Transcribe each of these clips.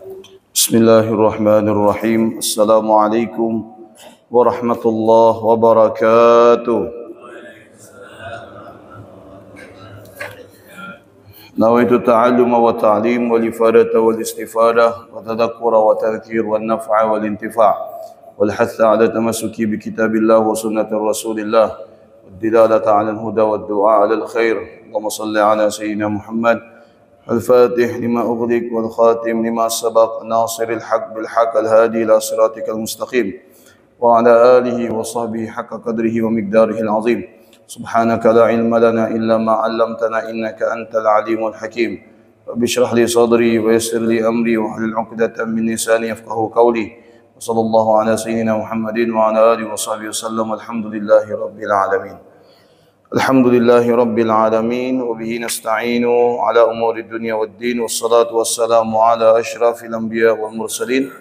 Bismillahirrahmanirrahim. Assalamualaikum warahmatullahi wabarakatuh. Nawaitu ta'alluma wa ta'lim wal ifadata wal istifadah wa tadhakkura wa tadhkir wal naf'a wal intifa' wal hatha 'ala tamassuki bi kitabillah wa sunnati rasulillah wad dilalata 'ala al huda wad du'a 'ala al khair. Allahumma shalli 'ala sayyidina Muhammad الفاتح لما أغلق والخاتم لما سبق ناصر الحق بالحق الهادي إلى صراطك المستقيم وعلى آله وصحبه حق قدره ومقداره العظيم سبحانك لا علم لنا إلا ما علمتنا إنك أنت العليم الحكيم رب اشرح لي صدري ويسر لي أمري واحلل عقدة من لساني يفقهوا قولي وصلى الله على سيدنا محمد وعلى آله وصحبه وسلم والحمد لله رب العالمين. Alhamdulillahi Rabbil Alamin wa bihi nasta'inu ala umuri dunya wad din wassalatu wassalamu ala ashrafil anbiya wal mursalin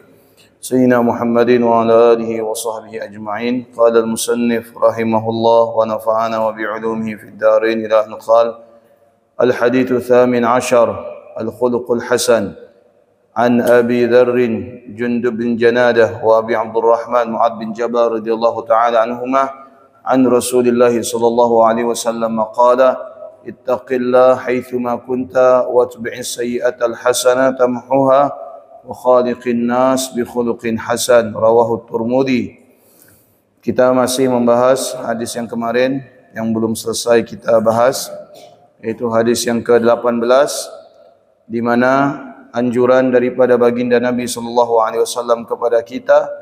sayyidina Muhammadin wa ala alihi wa sahbihi ajma'in. Qala al-musannif rahimahullah wa nafa'ana wa bi'ulumihi fid darain ila an qala al-hadithu thamin ashar al-khuluqul hasan an Abi Dharr Jundub bin Janadah wa Abi Abdurrahman Mu'ad bin Jabal radhiyallahu ta'ala anhuma عن رسول الله صلى الله عليه وسلم قال اتق الله حيثما كنت واتبع السيئة الحسنة تمحوها وخالق الناس بخلق حسن رواه الترمذي. Kita masih membahas hadis yang kemarin yang belum selesai kita bahas, yaitu hadis yang ke-18 di mana anjuran daripada baginda Nabi sallallahu alaihi wasallam kepada kita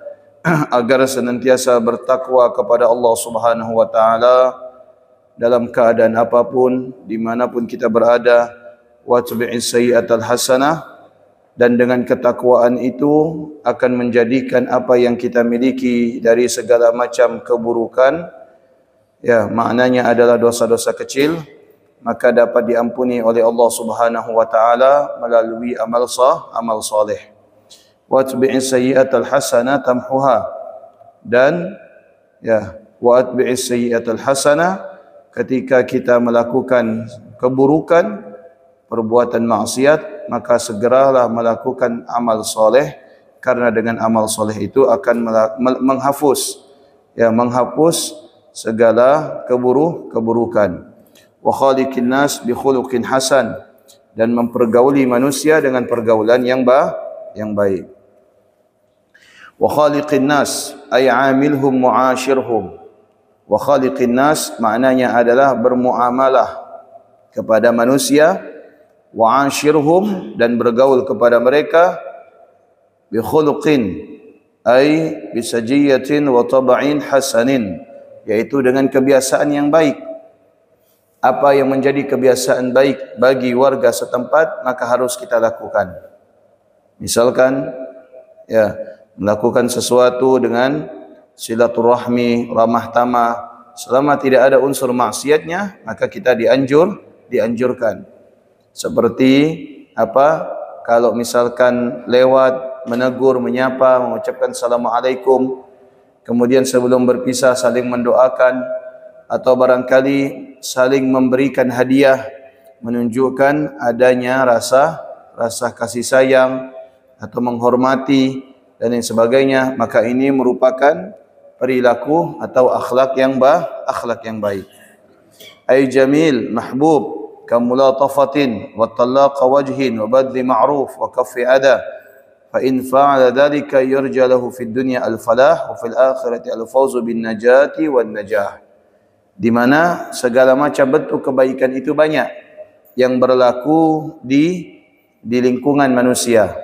agar senantiasa bertakwa kepada Allah Subhanahu wa taala dalam keadaan apapun, dimanapun kita berada. Wa tabi'is sayyi'atal hasanah, dan dengan ketakwaan itu akan menjadikan apa yang kita miliki dari segala macam keburukan, ya maknanya adalah dosa-dosa kecil, maka dapat diampuni oleh Allah Subhanahu wa taala melalui amal saleh. Wa atbi'is sayyi'atal hasanah tamhuha, dan ya wa atbi'is sayyi'atal hasanah, ketika kita melakukan keburukan, perbuatan maksiat, maka segeralah melakukan amal soleh, karena dengan amal soleh itu akan menghapus segala keburukan. Wa khaliqin nas bi khuluqin hasan, dan mempergauli manusia dengan pergaulan yang baik. Wa khaliqin nas ay amilhum mu'ashirhum. Wa khaliqin nas maknanya adalah bermuamalah kepada manusia, wa ashirhum, dan bergaul kepada mereka, bi khuluqin ay bi sajiyatin wa tab'in hasanin, yaitu dengan kebiasaan yang baik. Apa yang menjadi kebiasaan baik bagi warga setempat maka harus kita lakukan. Misalkan ya melakukan sesuatu dengan silaturahmi, ramah tamah, selama tidak ada unsur maksiatnya, maka kita dianjurkan. Seperti apa? Kalau misalkan lewat, menegur, menyapa, mengucapkan assalamualaikum, kemudian sebelum berpisah saling mendoakan, atau barangkali saling memberikan hadiah, menunjukkan adanya rasa kasih sayang atau menghormati dan lain sebagainya, maka ini merupakan perilaku atau akhlak yang baik. Ay jamil mahbub kamulatafatin wa talaqa wajhin wa badli ma'ruf wa kaffi adha, fa in fa'ala dhalika yurja lahu fid dunya al-falah wa fil akhirati al-fawzu bin najati wan najah. Di mana segala macam bentuk kebaikan itu banyak yang berlaku di lingkungan manusia.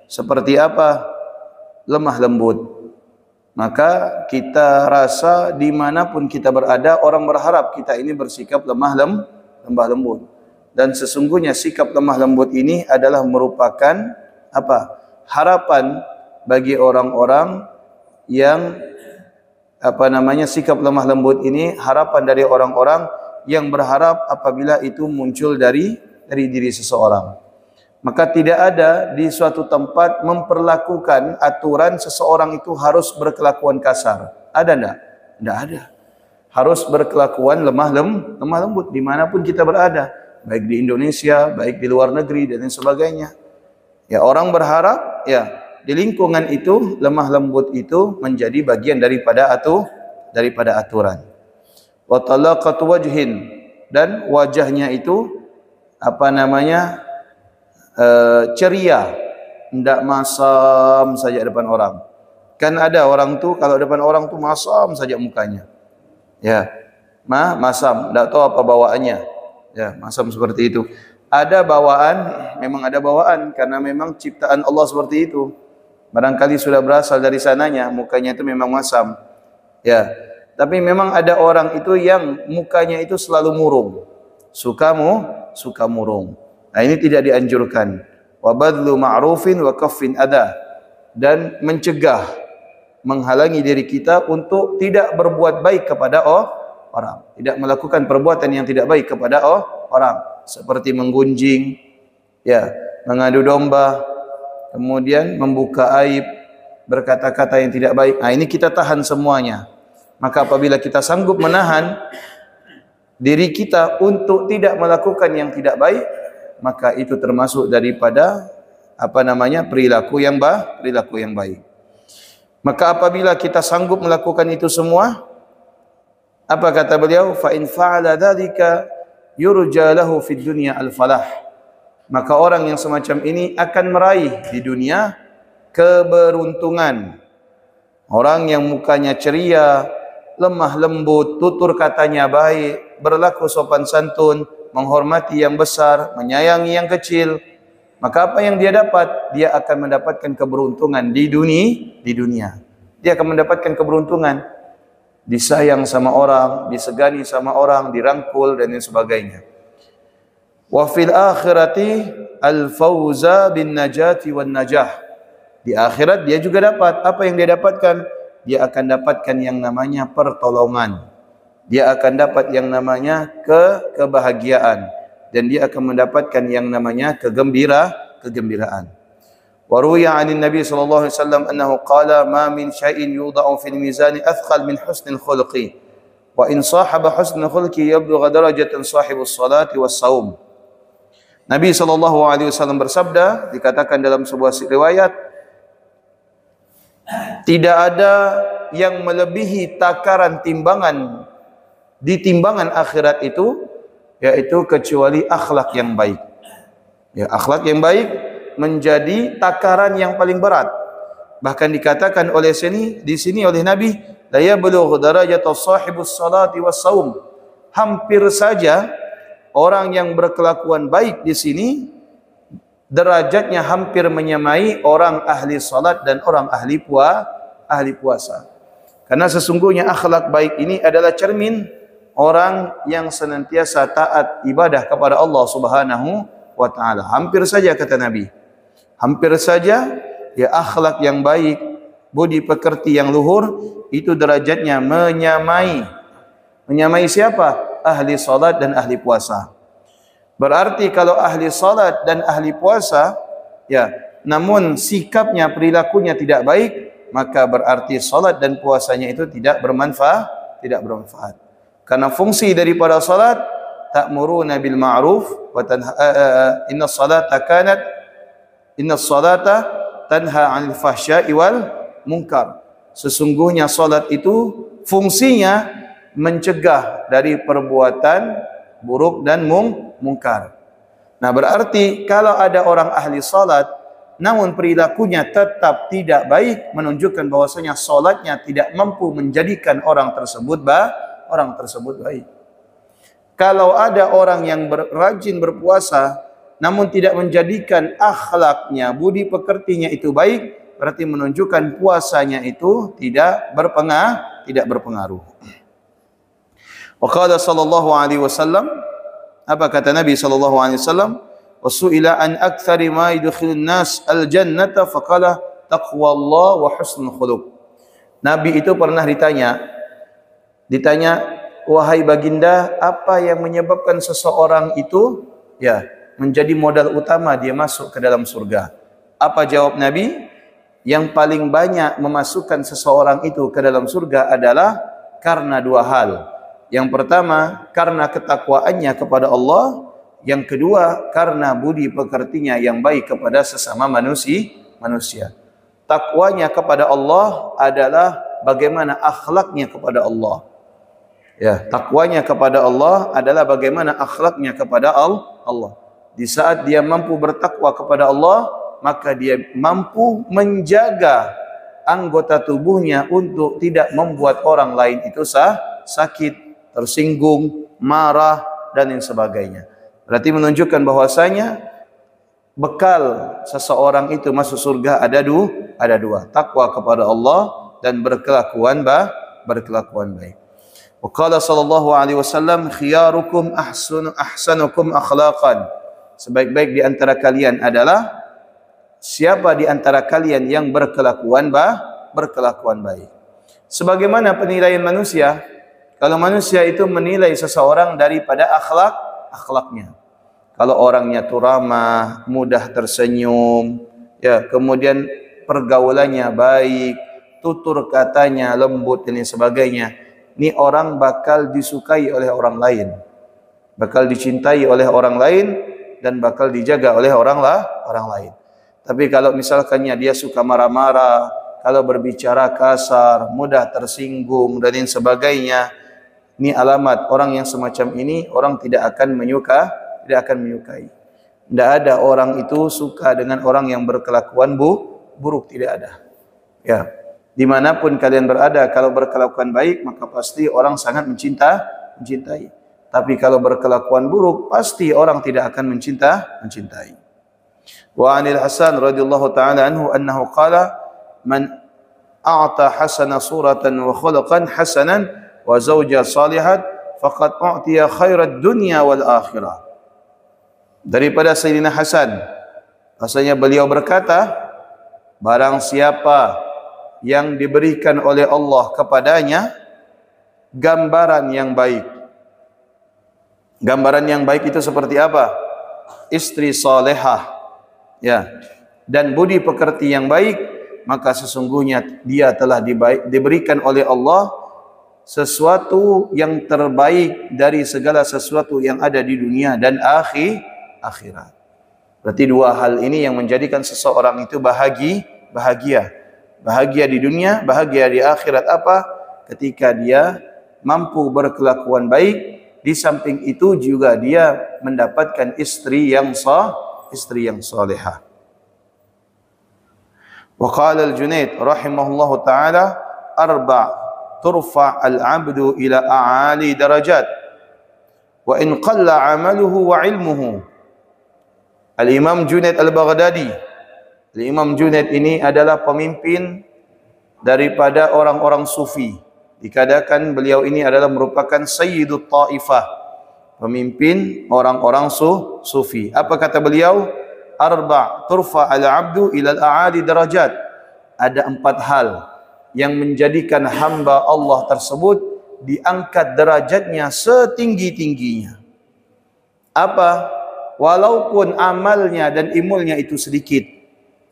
Seperti apa? Lemah lembut. Maka kita rasa dimanapun kita berada, orang berharap kita ini bersikap lemah lembut. Dan sesungguhnya sikap lemah lembut ini adalah merupakan apa? Harapan bagi orang-orang yang sikap lemah lembut ini harapan dari orang-orang yang berharap apabila itu muncul dari diri seseorang. Maka tidak ada di suatu tempat memperlakukan aturan seseorang itu harus berkelakuan kasar. Ada enggak? Tidak ada. Harus berkelakuan lemah lembut dimanapun kita berada. Baik di Indonesia, baik di luar negeri dan lain sebagainya. Ya, orang berharap ya, di lingkungan itu lemah lembut itu menjadi bagian daripada aturan. Wa talaqatu wajhin, dan wajahnya itu ceria, tidak masam saja depan orang. Kan ada orang tu kalau depan orang tu masam saja mukanya. Ya. Masam, tidak tahu apa bawaannya. Ya, masam seperti itu. Ada bawaan, memang ada bawaan karena memang ciptaan Allah seperti itu. Barangkali sudah berasal dari sananya, mukanya itu memang masam. Ya. Tapi memang ada orang itu yang mukanya itu selalu murung. Suka murung. Nah, ini tidak dianjurkan. Wa badlu ma'rufin wa kaffin adha, dan mencegah, menghalangi diri kita untuk tidak berbuat baik kepada orang, tidak melakukan perbuatan yang tidak baik kepada orang, seperti menggunjing, ya, mengadu domba, kemudian membuka aib, berkata-kata yang tidak baik. Nah, ini kita tahan semuanya. Maka apabila kita sanggup menahan diri kita untuk tidak melakukan yang tidak baik, maka itu termasuk daripada perilaku yang baik. Maka apabila kita sanggup melakukan itu semua, apa kata beliau? Fa in fa'ala dzalika yurja lahu fid dunya al-falah. Maka orang yang semacam ini akan meraih di dunia keberuntungan. Orang yang mukanya ceria, lemah lembut, tutur katanya baik, berlaku sopan santun, menghormati yang besar, menyayangi yang kecil, maka apa yang dia dapat? Dia akan mendapatkan keberuntungan di dunia. Dia akan mendapatkan keberuntungan, disayang sama orang, disegani sama orang, dirangkul dan lain sebagainya. Wa fil akhirati al-fawza bin najati wan najah. Di akhirat dia juga dapat. Apa yang dia dapatkan? Dia akan dapatkan yang namanya pertolongan. Dia akan dapat yang namanya kebahagiaan, dan dia akan mendapatkan yang namanya kegembiraan. Wa ruwiya 'anil Nabi sallallahu alaihi wasallam annahu qala ma min syai'in yudha'u fil mizan athqal min husnil khuluqi wa in sahaba husnul khuluqi yablugha darajatan sahibus salati was saum. Nabi sallallahu alaihi wasallam bersabda, dikatakan dalam sebuah riwayat, tidak ada yang melebihi takaran timbangan di timbangan akhirat itu, yaitu kecuali akhlak yang baik. Ya, akhlak yang baik menjadi takaran yang paling berat. Bahkan dikatakan di sini oleh Nabi, la yablughu darajata sahibus salati was saum. Hampir saja orang yang berkelakuan baik di sini derajatnya hampir menyamai orang ahli salat dan orang ahli puasa. Karena sesungguhnya akhlak baik ini adalah cermin orang yang senantiasa taat ibadah kepada Allah Subhanahu wa taala. Hampir saja kata Nabi, hampir saja ya akhlak yang baik, budi pekerti yang luhur itu derajatnya menyamai siapa? Ahli salat dan ahli puasa. Berarti kalau ahli salat dan ahli puasa, ya, namun sikapnya, perilakunya tidak baik, maka berarti salat dan puasanya itu tidak bermanfaat. Karena fungsi daripada salat, ta'muruna bil ma'ruf wa inna salata tanha 'anil fahsya'i wal munkar. Sesungguhnya salat itu fungsinya mencegah dari perbuatan buruk dan mungkar. Nah, berarti kalau ada orang ahli salat namun perilakunya tetap tidak baik, menunjukkan bahwasanya salatnya tidak mampu menjadikan orang tersebut baik. Kalau ada orang yang rajin berpuasa namun tidak menjadikan akhlaknya, budi pekertinya itu baik, berarti menunjukkan puasanya itu tidak berpengaruh. Wa qala sallallahu alaihi wasallam, apa kata Nabi sallallahu alaihi wasallam? Wasu'ila an aktsari ma yudkhilun nas al-jannata faqala taqwallah wa husnul khuluq. Nabi itu pernah ditanya, wahai baginda, apa yang menyebabkan seseorang itu menjadi modal utama dia masuk ke dalam surga? Apa jawab Nabi? Yang paling banyak memasukkan seseorang itu ke dalam surga adalah karena dua hal. Yang pertama, karena ketakwaannya kepada Allah. Yang kedua, karena budi pekertinya yang baik kepada sesama manusia. Takwanya kepada Allah adalah bagaimana akhlaknya kepada Allah. Ya, takwanya kepada Allah adalah bagaimana akhlaknya kepada Allah. Di saat dia mampu bertakwa kepada Allah, maka dia mampu menjaga anggota tubuhnya untuk tidak membuat orang lain itu sakit, tersinggung, marah dan yang sebagainya. Berarti menunjukkan bahwasanya bekal seseorang itu masuk surga ada dua, takwa kepada Allah dan berkelakuan baik. Wa qala sallallahu alaihi wasallam khiyarukum ahsanukum akhlaqan. Sebaik-baik di antara kalian adalah siapa di antara kalian yang berkelakuan baik. Sebagaimana penilaian manusia, kalau manusia itu menilai seseorang daripada akhlaknya. Kalau orangnya itu ramah, mudah tersenyum, ya, kemudian pergaulannya baik, tutur katanya lembut dan sebagainya, ini orang bakal disukai oleh orang lain, bakal dicintai oleh orang lain dan bakal dijaga oleh orang lain. Tapi kalau misalkannya dia suka marah-marah, kalau berbicara kasar, mudah tersinggung dan lain sebagainya, ini alamat orang yang semacam ini orang tidak akan menyukai. Tidak ada orang itu suka dengan orang yang berkelakuan buruk, tidak ada. Ya, dimanapun kalian berada, kalau berkelakuan baik maka pasti orang sangat mencintai. Tapi kalau berkelakuan buruk, pasti orang tidak akan mencintai. Wa 'anil Hasan radhiyallahu ta'ala anhu annahu qala man a'ta hasana suratan wa khuluqan hasanan wa zawja salihat faqad u'tiya khairat dunya wal akhirah. Daripada Sayyidina Hasan, rasanya beliau berkata, barang siapa yang diberikan oleh Allah kepadanya gambaran yang baik. Gambaran yang baik itu seperti apa? Istri salehah, ya, dan budi pekerti yang baik, maka sesungguhnya dia telah diberikan oleh Allah sesuatu yang terbaik dari segala sesuatu yang ada di dunia dan akhirat. Berarti dua hal ini yang menjadikan seseorang itu bahagia. Bahagia di dunia, bahagia di akhirat apa? Ketika dia mampu berkelakuan baik, di samping itu juga dia mendapatkan istri yang salihah. Wa qala al-Junayd rahimahullahu taala arba' turfa' al-'abdu ila a'ali darajat wa in qalla 'amaluhu wa 'ilmuhu. Al-Imam Junayd Al-Baghdadi. Al-Imam Junayd ini adalah pemimpin daripada orang-orang sufi. Dikatakan beliau ini adalah merupakan Sayyidut Ta'ifah, pemimpin orang-orang sufi. Apa kata beliau? Arba' turfa al-'abdu ila al-a'ali darajat. Ada 4 hal yang menjadikan hamba Allah tersebut diangkat derajatnya setinggi-tingginya. Apa? Walaupun amalnya dan ilmunya itu sedikit.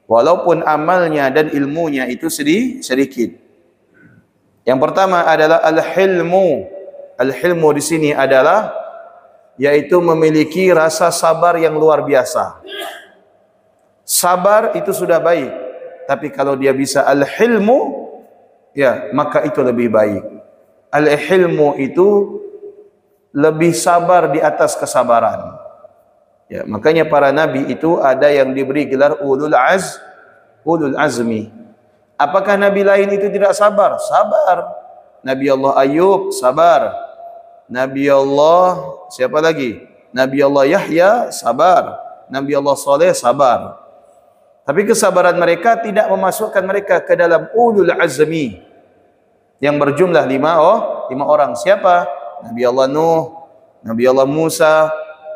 Walaupun amalnya dan ilmunya itu sedikit. Yang pertama adalah al-hilmu. Al-hilmu di sini adalah yaitu memiliki rasa sabar yang luar biasa. Sabar itu sudah baik, tapi kalau dia bisa al-hilmu, ya, maka itu lebih baik. Al-hilmu itu lebih sabar di atas kesabaran. Ya, makanya para nabi itu ada yang diberi gelar ulul azmi. Apakah nabi lain itu tidak sabar? Sabar. Nabi Allah Ayub sabar. Nabi Allah siapa lagi? Nabi Allah Yahya sabar. Nabi Allah Saleh sabar. Tapi kesabaran mereka tidak memasukkan mereka ke dalam ulul azmi yang berjumlah 5 orang. Siapa? Nabi Allah Nuh, Nabi Allah Musa,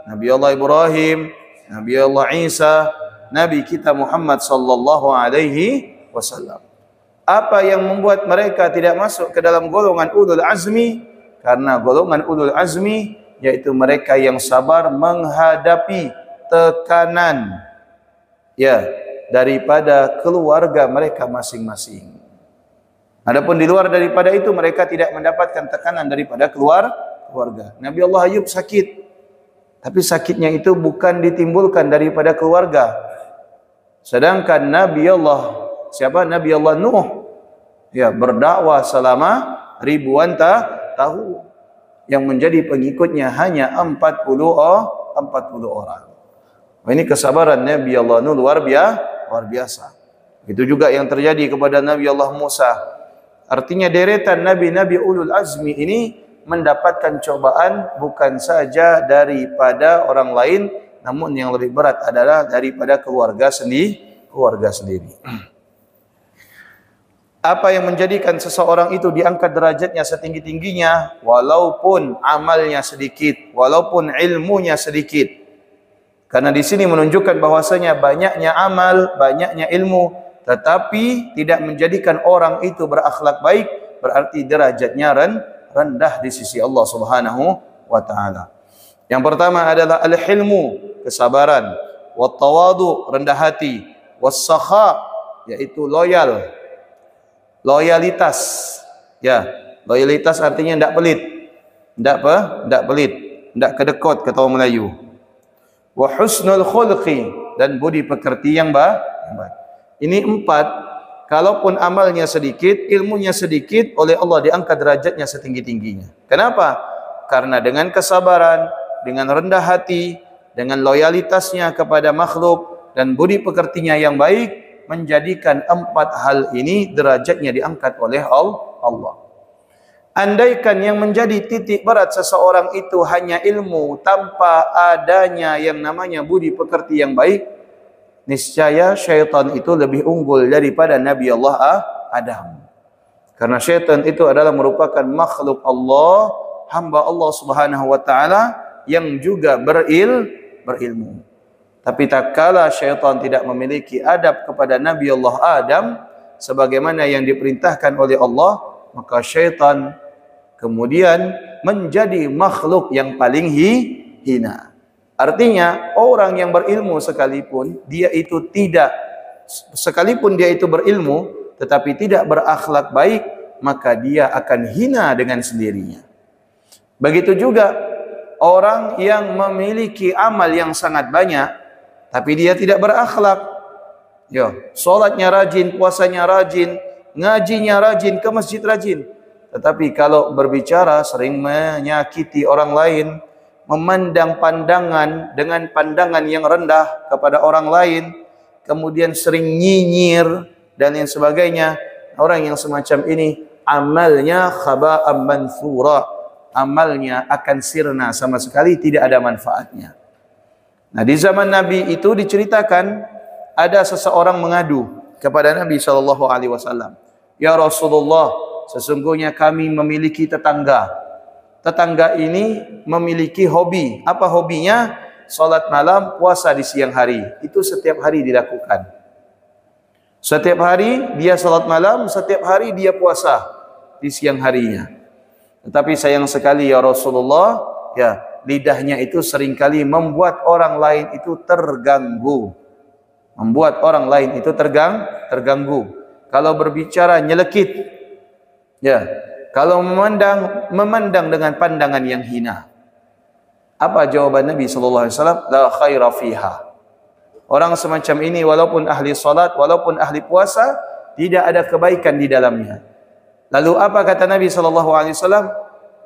Nabi Allah Ibrahim, Nabi Allah Isa, Nabi kita Muhammad sallallahu alaihi wasallam. Apa yang membuat mereka tidak masuk ke dalam golongan ulul azmi? Karena golongan ulul azmi yaitu mereka yang sabar menghadapi tekanan, ya, daripada keluarga mereka masing-masing. Adapun di luar daripada itu mereka tidak mendapatkan tekanan daripada keluarga. Nabi Allah Ayub sakit. Tapi sakitnya itu bukan ditimbulkan daripada keluarga. Sedangkan Nabi Allah Nabi Allah Nuh ya berdakwah selama ribuan tahun, yang menjadi pengikutnya hanya 40 orang. Ini kesabaran Nabi Allah Nuh luar biasa. Itu juga yang terjadi kepada Nabi Allah Musa. Artinya deretan nabi-nabi ulul azmi ini mendapatkan cobaan bukan saja daripada orang lain, namun yang lebih berat adalah daripada keluarga sendiri. Apa yang menjadikan seseorang itu diangkat derajatnya setinggi-tingginya? Walaupun amalnya sedikit, walaupun ilmunya sedikit. Karena di sini menunjukkan bahwasanya banyaknya amal, banyaknya ilmu, tetapi tidak menjadikan orang itu berakhlak baik, berarti derajatnya rendah di sisi Allah Subhanahu wa taala. Yang pertama adalah al-hilmu, kesabaran, wat tawadu, rendah hati, was-sakha, yaitu loyalitas. Ya, loyalitas artinya tidak pelit. Tidak pelit, tidak kedekut kata orang Melayu. Wa husnul khulqi, dan budi pekerti yang baik. Ini 4, kalaupun amalnya sedikit, ilmunya sedikit, oleh Allah diangkat derajatnya setinggi-tingginya. Kenapa? Karena dengan kesabaran, dengan rendah hati, dengan loyalitasnya kepada makhluk dan budi pekertinya yang baik, menjadikan 4 hal ini derajatnya diangkat oleh Allah. Andaikan yang menjadi titik berat seseorang itu hanya ilmu tanpa adanya yang namanya budi pekerti yang baik, niscaya syaitan itu lebih unggul daripada Nabi Allah Adam. Karena syaitan itu adalah merupakan makhluk Allah, hamba Allah Subhanahu wa taala yang juga berilmu. Tapi tak kala syaitan tidak memiliki adab kepada Nabi Allah Adam sebagaimana yang diperintahkan oleh Allah, maka syaitan kemudian menjadi makhluk yang paling hina. Artinya orang yang berilmu sekalipun dia itu berilmu tetapi tidak berakhlak baik, maka dia akan hina dengan sendirinya. Begitu juga orang yang memiliki amal yang sangat banyak tapi dia tidak berakhlak. Salatnya rajin, puasanya rajin, ngajinya rajin, ke masjid rajin. Tetapi kalau berbicara sering menyakiti orang lain, memandang pandangan dengan pandangan yang rendah kepada orang lain, kemudian sering nyinyir dan yang sebagainya. Orang yang semacam ini amalnya khaba'an manthura, amalnya akan sirna, sama sekali tidak ada manfaatnya. Nah, di zaman Nabi itu diceritakan ada seseorang mengadu kepada Nabi SAW. Ya Rasulullah, sesungguhnya kami memiliki tetangga. Tetangga ini memiliki hobi. Apa hobinya? Salat malam, puasa di siang hari. Itu setiap hari dilakukan. Setiap hari dia salat malam, setiap hari dia puasa di siang harinya. Tetapi sayang sekali ya Rasulullah, lidahnya itu seringkali membuat orang lain itu terganggu. Terganggu. Kalau berbicara nyelekit. Kalau memandang dengan pandangan yang hina. Apa jawaban Nabi SAW? La khaira fiha. Orang semacam ini walaupun ahli salat, walaupun ahli puasa, tidak ada kebaikan di dalamnya. Lalu apa kata Nabi SAW?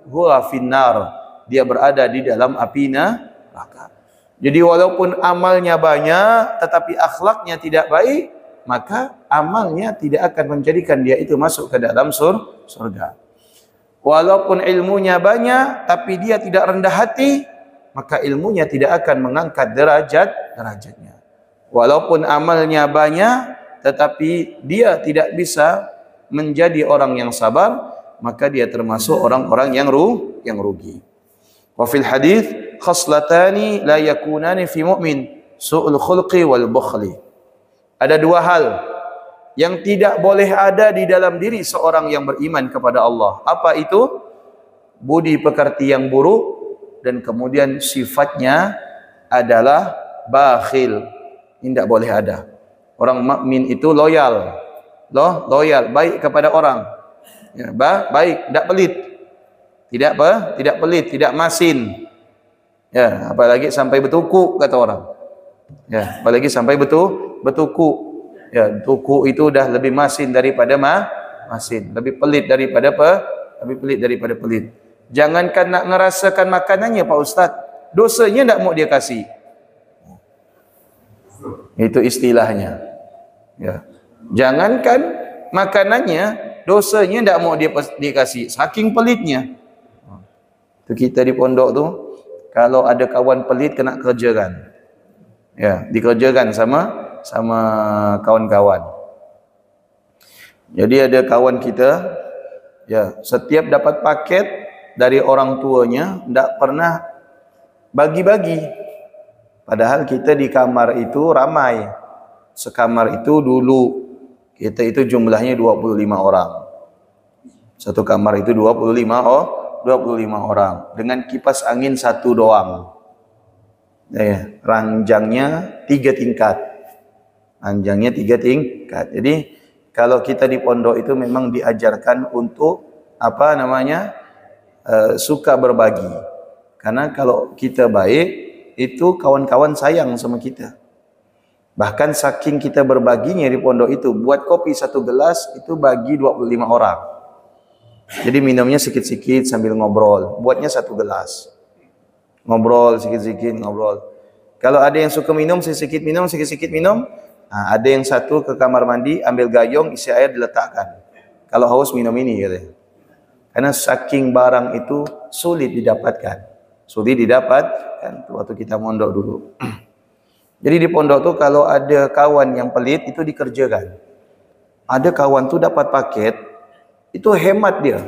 Huwa finnar. Dia berada di dalam api neraka. Jadi walaupun amalnya banyak tetapi akhlaknya tidak baik, maka amalnya tidak akan menjadikan dia itu masuk ke dalam surga. Walaupun ilmunya banyak tapi dia tidak rendah hati, maka ilmunya tidak akan mengangkat derajatnya. Walaupun amalnya banyak tetapi dia tidak bisa menjadi orang yang sabar, maka dia termasuk orang-orang yang rugi. Wa fil hadis khaslatani la yakunani fi mu'min, su'ul khulqi wal bukhli. Ada 2 hal yang tidak boleh ada di dalam diri seorang yang beriman kepada Allah. Apa itu? Budi pekerti yang buruk, dan kemudian sifatnya adalah bakhil. Ini tidak boleh ada. Orang mukmin itu loyal, baik kepada orang. Baik, tidak pelit. Tidak pelit, tidak masin. Apalagi sampai bertukuk kata orang. Apalagi sampai bertukuk. bertukuk. Ya, tukuk itu dah lebih masin daripada masin, lebih pelit daripada lebih pelit daripada pelit. Jangankan nak ngerasakan makanannya Pak Ustaz, dosanya tak mau dia kasih. Itu istilahnya. Ya. Jangankan makanannya, dosanya tak mau dia kasih, saking pelitnya. Itu kita di pondok tu, kalau ada kawan pelit kena kerjakan. Ya, dikerjakan sama kawan-kawan. Jadi ada kawan kita, ya, setiap dapat paket dari orang tuanya tidak pernah bagi-bagi. Padahal kita di kamar itu ramai. Sekamar itu dulu kita itu jumlahnya 25 orang. Satu kamar itu 25 orang dengan kipas angin satu doang. Ya, ranjangnya 3 tingkat. Ranjangnya 3 tingkat. Jadi kalau kita di pondok itu memang diajarkan untuk apa namanya? Suka berbagi. Karena kalau kita baik, itu kawan-kawan sayang sama kita. Bahkan saking kita berbaginya di pondok itu, buat kopi 1 gelas itu bagi 25 orang. Jadi minumnya sikit-sikit sambil ngobrol. Buatnya 1 gelas. Ngobrol sikit-sikit, ngobrol. Kalau ada yang suka minum, sikit-sikit minum. Nah, ada yang satu ke kamar mandi, ambil gayung, isi air diletakkan. Kalau haus minum ini, katanya. Karena saking barang itu sulit didapatkan. Sulit didapatkan waktu kita mondok dulu. Jadi di pondok tuh kalau ada kawan yang pelit itu dikerjakan. Ada kawan tuh dapat paket, itu hemat dia.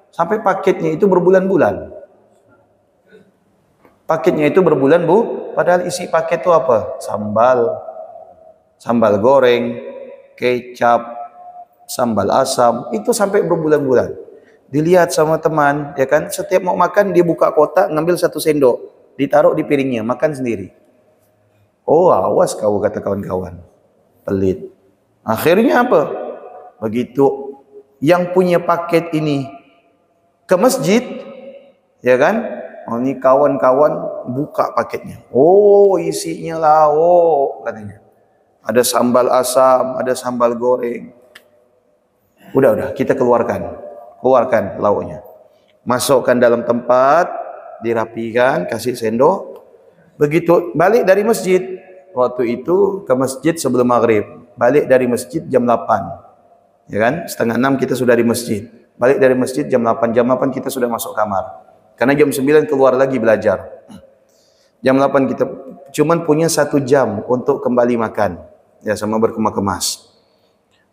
Sampai paketnya itu berbulan-bulan. Paketnya itu berbulan, Bu. Padahal isi paket itu apa? Sambal goreng, kecap, sambal asam, itu sampai berbulan-bulan. Dilihat sama teman, ya kan? Setiap mau makan dia buka kotak, ngambil 1 sendok, ditaruh di piringnya, makan sendiri. Oh, awas kau, kata kawan-kawan. Pelit. Akhirnya apa? Begitu yang punya paket ini ke masjid, ya kan? Oh, ini kawan-kawan buka paketnya. Oh, isinya lauk katanya. Ada sambal asam, ada sambal goreng. Udah, kita keluarkan lauknya. Masukkan dalam tempat, dirapikan, kasih sendok. Begitu balik dari masjid, waktu itu ke masjid sebelum maghrib. Balik dari masjid jam 8. Ya kan? Setengah 6 kita sudah di masjid. Balik dari masjid jam 8. Jam 8 kita sudah masuk kamar. Karena jam 9 keluar lagi belajar. Jam 8 kita cuman punya 1 jam untuk kembali makan. Ya, sama berkemas-kemas.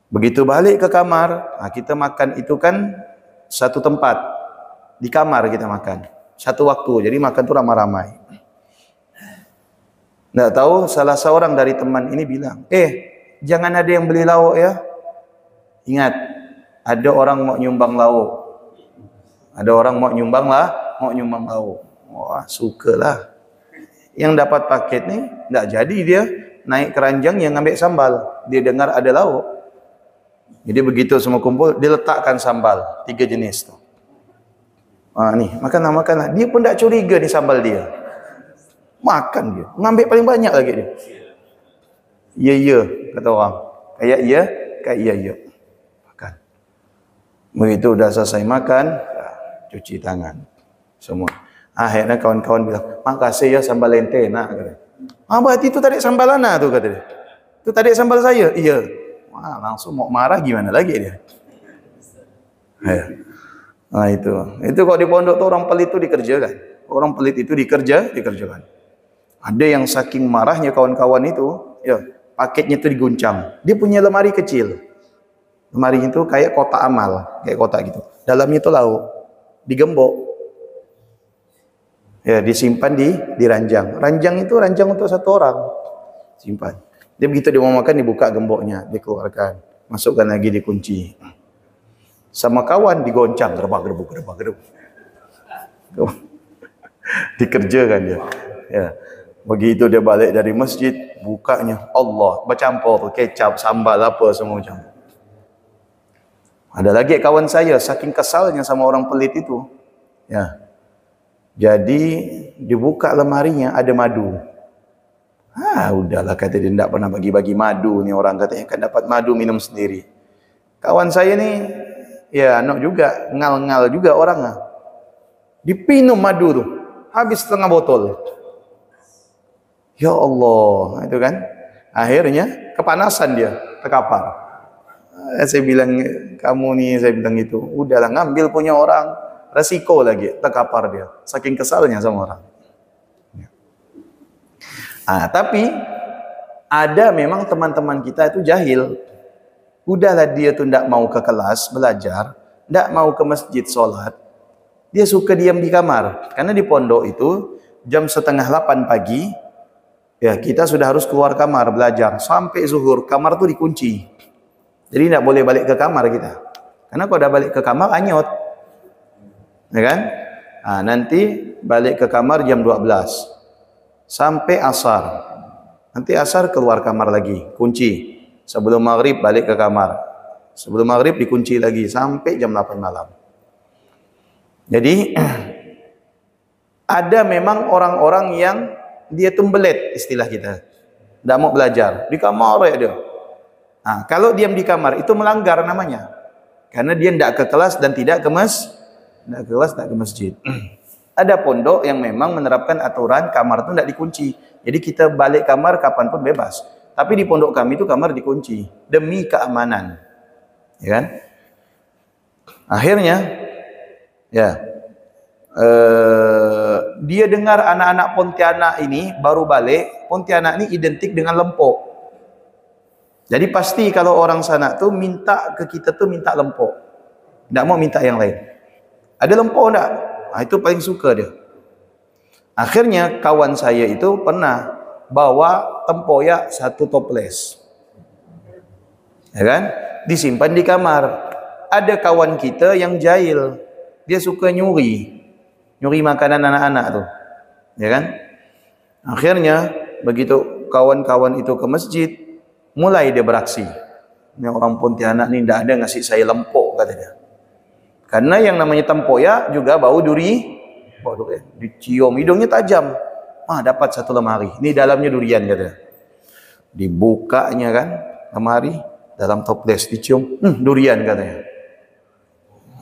Begitu balik ke kamar, nah kita makan itu kan satu tempat. Di kamar kita makan. Satu waktu, jadi makan tuh ramai-ramai. Nggak tahu salah seorang dari teman ini bilang, jangan ada yang beli lauk ya. Ingat, ada orang mau nyumbang lauk. Ada orang mau nyumbang lauk. Wah, sukalah. Yang dapat paket nih, nggak jadi dia naik keranjang yang ngambil sambal. Dia dengar ada lauk. Jadi begitu semua kumpul, diletakkan sambal 3 jenis tuh. Nih, makanlah. Dia pun tak curiga di sambal dia. Makan dia, ngambil paling banyak lagi dia. Ya, kata orang. Kayak iya. Makan. Begitu udah selesai makan, cuci tangan. Semua. Akhirnya kawan-kawan bilang, makasih ya sambal ente, nak. Berarti itu tadi sambal ana tuh, kata dia. Itu tadi sambal saya. Iya. Wah, langsung mau marah gimana lagi dia. Ya. Nah itu kalau di pondok tuh orang pelit itu dikerjakan. Orang pelit itu dikerjakan. Ada yang saking marahnya kawan-kawan itu, ya paketnya itu diguncang. Dia punya lemari kecil. Lemari itu kayak kotak amal, kayak kotak gitu. Dalamnya itu lauk, digembok. Ya, disimpan di ranjang. Ranjang itu ranjang untuk 1 orang. Simpan. Dia begitu dia mau makan dibuka gemboknya, dikeluarkan, masukkan lagi dikunci. Sama kawan digoncang, gerbak-gerbuk. Dikerjakan dia. Ya. Begitu dia balik dari masjid, bukanya Allah, bercampur kecap, sambal apa semua macam. Ada lagi kawan saya saking kesalnya sama orang pelit itu. Ya. Jadi dibuka lemarinya ada madu. Udahlah, kata dia, tidak pernah bagi-bagi madu nih orang, katanya kan dapat madu minum sendiri. Kawan saya nih, ya anak juga, ngal-ngal juga orangnya. Dipinum madu tuh, habis setengah botol. Ya Allah, itu kan. Akhirnya kepanasan dia, terkapar. Saya bilang, kamu nih, saya bilang itu, udahlah ngambil punya orang, resiko lagi, terkapar dia. Saking kesalnya sama orang. Tapi ada memang teman-teman kita itu jahil. Udahlah dia tuh tidak mau ke kelas belajar, tidak mau ke masjid sholat. Dia suka diam di kamar. Karena di pondok itu jam 7:30 pagi, ya kita sudah harus keluar kamar belajar sampai zuhur. Kamar tuh dikunci. Jadi tidak boleh balik ke kamar kita. Karena kalau udah balik ke kamar anyot, ya kan? Nanti balik ke kamar jam 12 sampai asar. Nanti asar keluar kamar lagi, kunci. Sebelum maghrib balik ke kamar. Sebelum maghrib dikunci lagi sampai jam 8 malam. Jadi ada memang orang-orang yang dia tumbelet, istilah kita. Tidak mau belajar, di kamar ya dia. Kalau diam di kamar itu melanggar namanya. Karena dia tidak ke kelas dan tidak ke masjid. Ada pondok yang memang menerapkan aturan kamar itu tidak dikunci. Jadi kita balik kamar kapanpun bebas. Tapi di pondok kami itu kamar dikunci demi keamanan. Ya kan? Akhirnya ya dia dengar anak-anak Pontianak ini baru balik. Pontianak ini identik dengan lempok. Jadi pasti kalau orang sana tuh minta ke kita tuh minta lempok. Tidak mau minta yang lain. Ada lempok enggak? Itu paling suka dia. Akhirnya kawan saya itu pernah bawa tempoyak 1 toples. Ya kan? Disimpan di kamar. Ada kawan kita yang jahil. Dia suka nyuri makanan anak-anak tuh. Ya kan? Akhirnya begitu kawan-kawan itu ke masjid, mulai dia beraksi. Ini orang Pontianak ini tidak ada ngasih saya lempok, kata dia. Karena yang namanya tempoyak juga bau duri, dicium, hidungnya tajam. Dapat 1 lemari. Ini dalamnya durian, katanya. Dibukanya kan lemari, dalam toples dicium, durian katanya.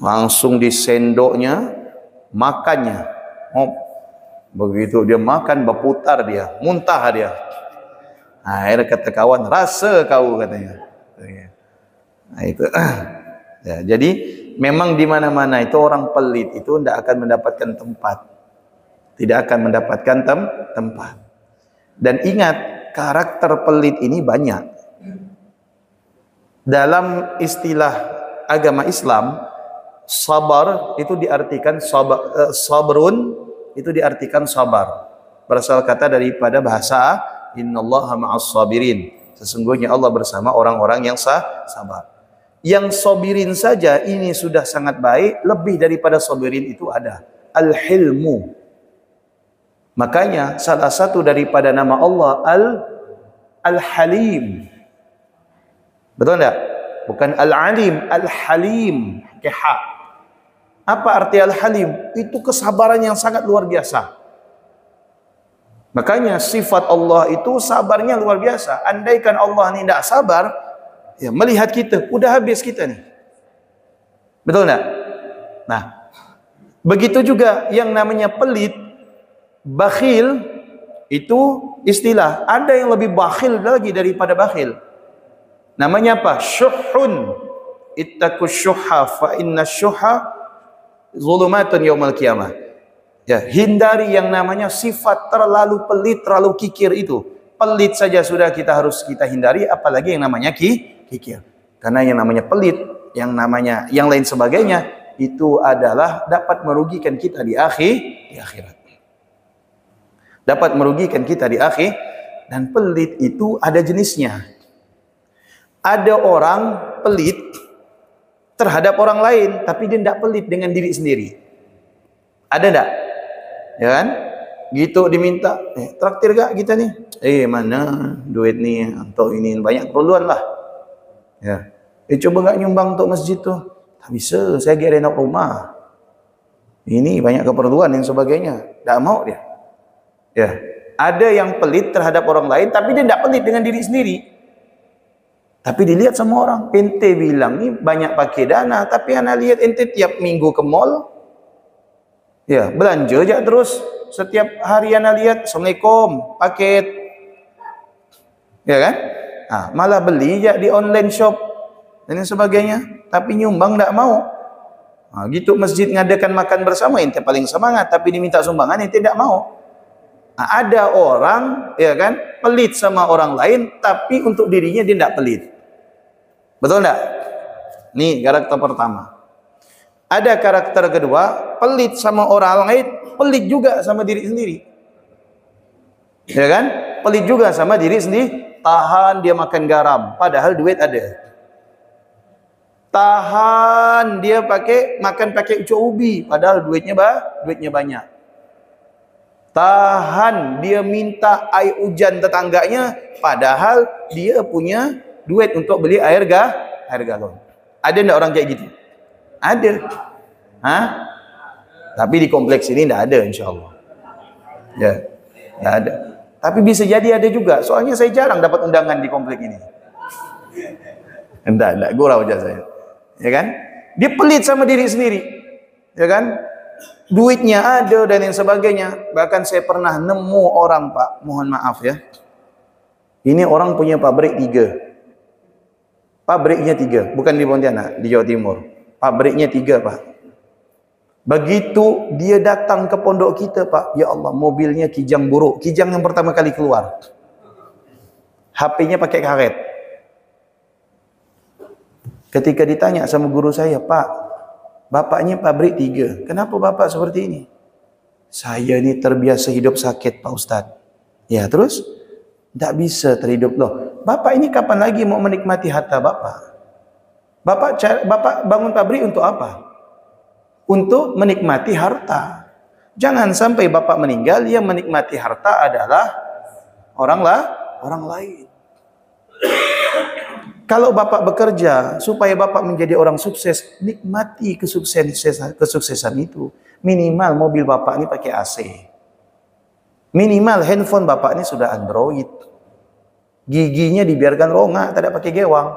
Langsung disendoknya, makannya. Begitu dia makan, berputar dia, muntah dia. Akhirnya kata kawan, rasa kau, katanya. Itu. Ya, jadi memang di mana-mana itu orang pelit itu tidak akan mendapatkan tempat. Tidak akan mendapatkan tempat. Dan ingat, karakter pelit ini banyak. Dalam istilah agama Islam, sabar itu diartikan sabrun, itu diartikan sabar. Berasal kata daripada bahasa innallaha ma'as sabirin. Sesungguhnya Allah bersama orang-orang yang sabar. Yang sabirin saja ini sudah sangat baik, lebih daripada sabirin itu ada al-hilmu. Makanya salah satu daripada nama Allah Al-Halim. Betul enggak? Bukan Al-Alim, Al-Halim. Apa arti Al-Halim? Itu kesabaran yang sangat luar biasa. Makanya sifat Allah itu sabarnya luar biasa. Andaikan Allah ini tidak sabar, ya melihat kita, udah habis kita nih. Betul enggak? Nah, begitu juga yang namanya pelit, bakhil, itu istilah. Ada yang lebih bakhil lagi daripada bakhil. Namanya apa? Syuhun. Ittaqus syuhha fa inna syuhha zulumatun yaumal qiyamah. Ya, hindari yang namanya sifat terlalu pelit, terlalu kikir itu. Pelit saja sudah harus kita hindari, apalagi yang namanya kikir. Karena yang namanya pelit, yang namanya yang lain sebagainya itu adalah dapat merugikan kita di akhirat. Dapat merugikan kita di akhir. Dan pelit itu ada jenisnya. Ada orang pelit terhadap orang lain, tapi dia tidak pelit dengan diri sendiri. Ada enggak? Ya kan? Gitu diminta, traktir gak kita nih? Mana duit nih untuk ini, banyak keperluan lah. Ya. Coba gak nyumbang untuk masjid tuh? Tak bisa, saya renov rumah. Ini banyak keperluan yang sebagainya. Tak mau dia. Ya. Ada yang pelit terhadap orang lain, tapi dia tidak pelit dengan diri sendiri. Tapi dilihat sama orang. Ente bilang ni banyak pakai dana, tapi anak lihat ente tiap minggu ke mall, ya belanja je terus. Setiap hari anak lihat, Assalamualaikum, paket, ya kan? Malah beli je di online shop dan sebagainya, tapi nyumbang tak mau. Gitu masjid ngadakan makan bersama, ente paling semangat, tapi diminta sumbangan ente tak mau. Ada orang, ya kan, pelit sama orang lain, tapi untuk dirinya dia tidak pelit. Betul tidak? Nih karakter pertama. Ada karakter kedua, pelit sama orang lain, pelit juga sama diri sendiri. Ya kan? Pelit juga sama diri sendiri. Tahan dia makan garam, padahal duit ada. Tahan dia makan pakai ucuk ubi, padahal duitnya banyak. Tahan dia minta air hujan tetangganya, padahal dia punya duit untuk beli air galon. Ada enggak orang kayak gitu? Ada. Tapi di kompleks ini enggak ada, insyaallah. Ya, enggak ada. Tapi bisa jadi ada juga. Soalnya saya jarang dapat undangan di kompleks ini. Enggak gurau aja saya. Ya kan? Dia pelit sama diri sendiri. Ya kan? Duitnya ada dan yang sebagainya. Bahkan saya pernah nemu orang, Pak, mohon maaf ya, ini orang punya pabrik 3. Pabriknya 3, bukan di Pontianak, di Jawa Timur. Pabriknya 3, Pak. Begitu dia datang ke pondok kita, Pak, ya Allah, mobilnya kijang buruk, kijang yang pertama kali keluar. HP-nya pakai karet. Ketika ditanya sama guru saya, Pak, bapaknya pabrik 3. Kenapa bapak seperti ini? Saya ini terbiasa hidup sakit, Pak Ustadz. Ya, terus? Tidak bisa terhidup. Loh, bapak ini kapan lagi mau menikmati harta bapak? Bapak bangun pabrik untuk apa? Untuk menikmati harta. Jangan sampai bapak meninggal, yang menikmati harta adalah orang lain. Kalau bapak bekerja supaya bapak menjadi orang sukses, nikmati kesuksesan itu. Minimal mobil bapak ini pakai AC. Minimal handphone bapak ini sudah Android. Giginya dibiarkan rongga, tidak pakai gewang.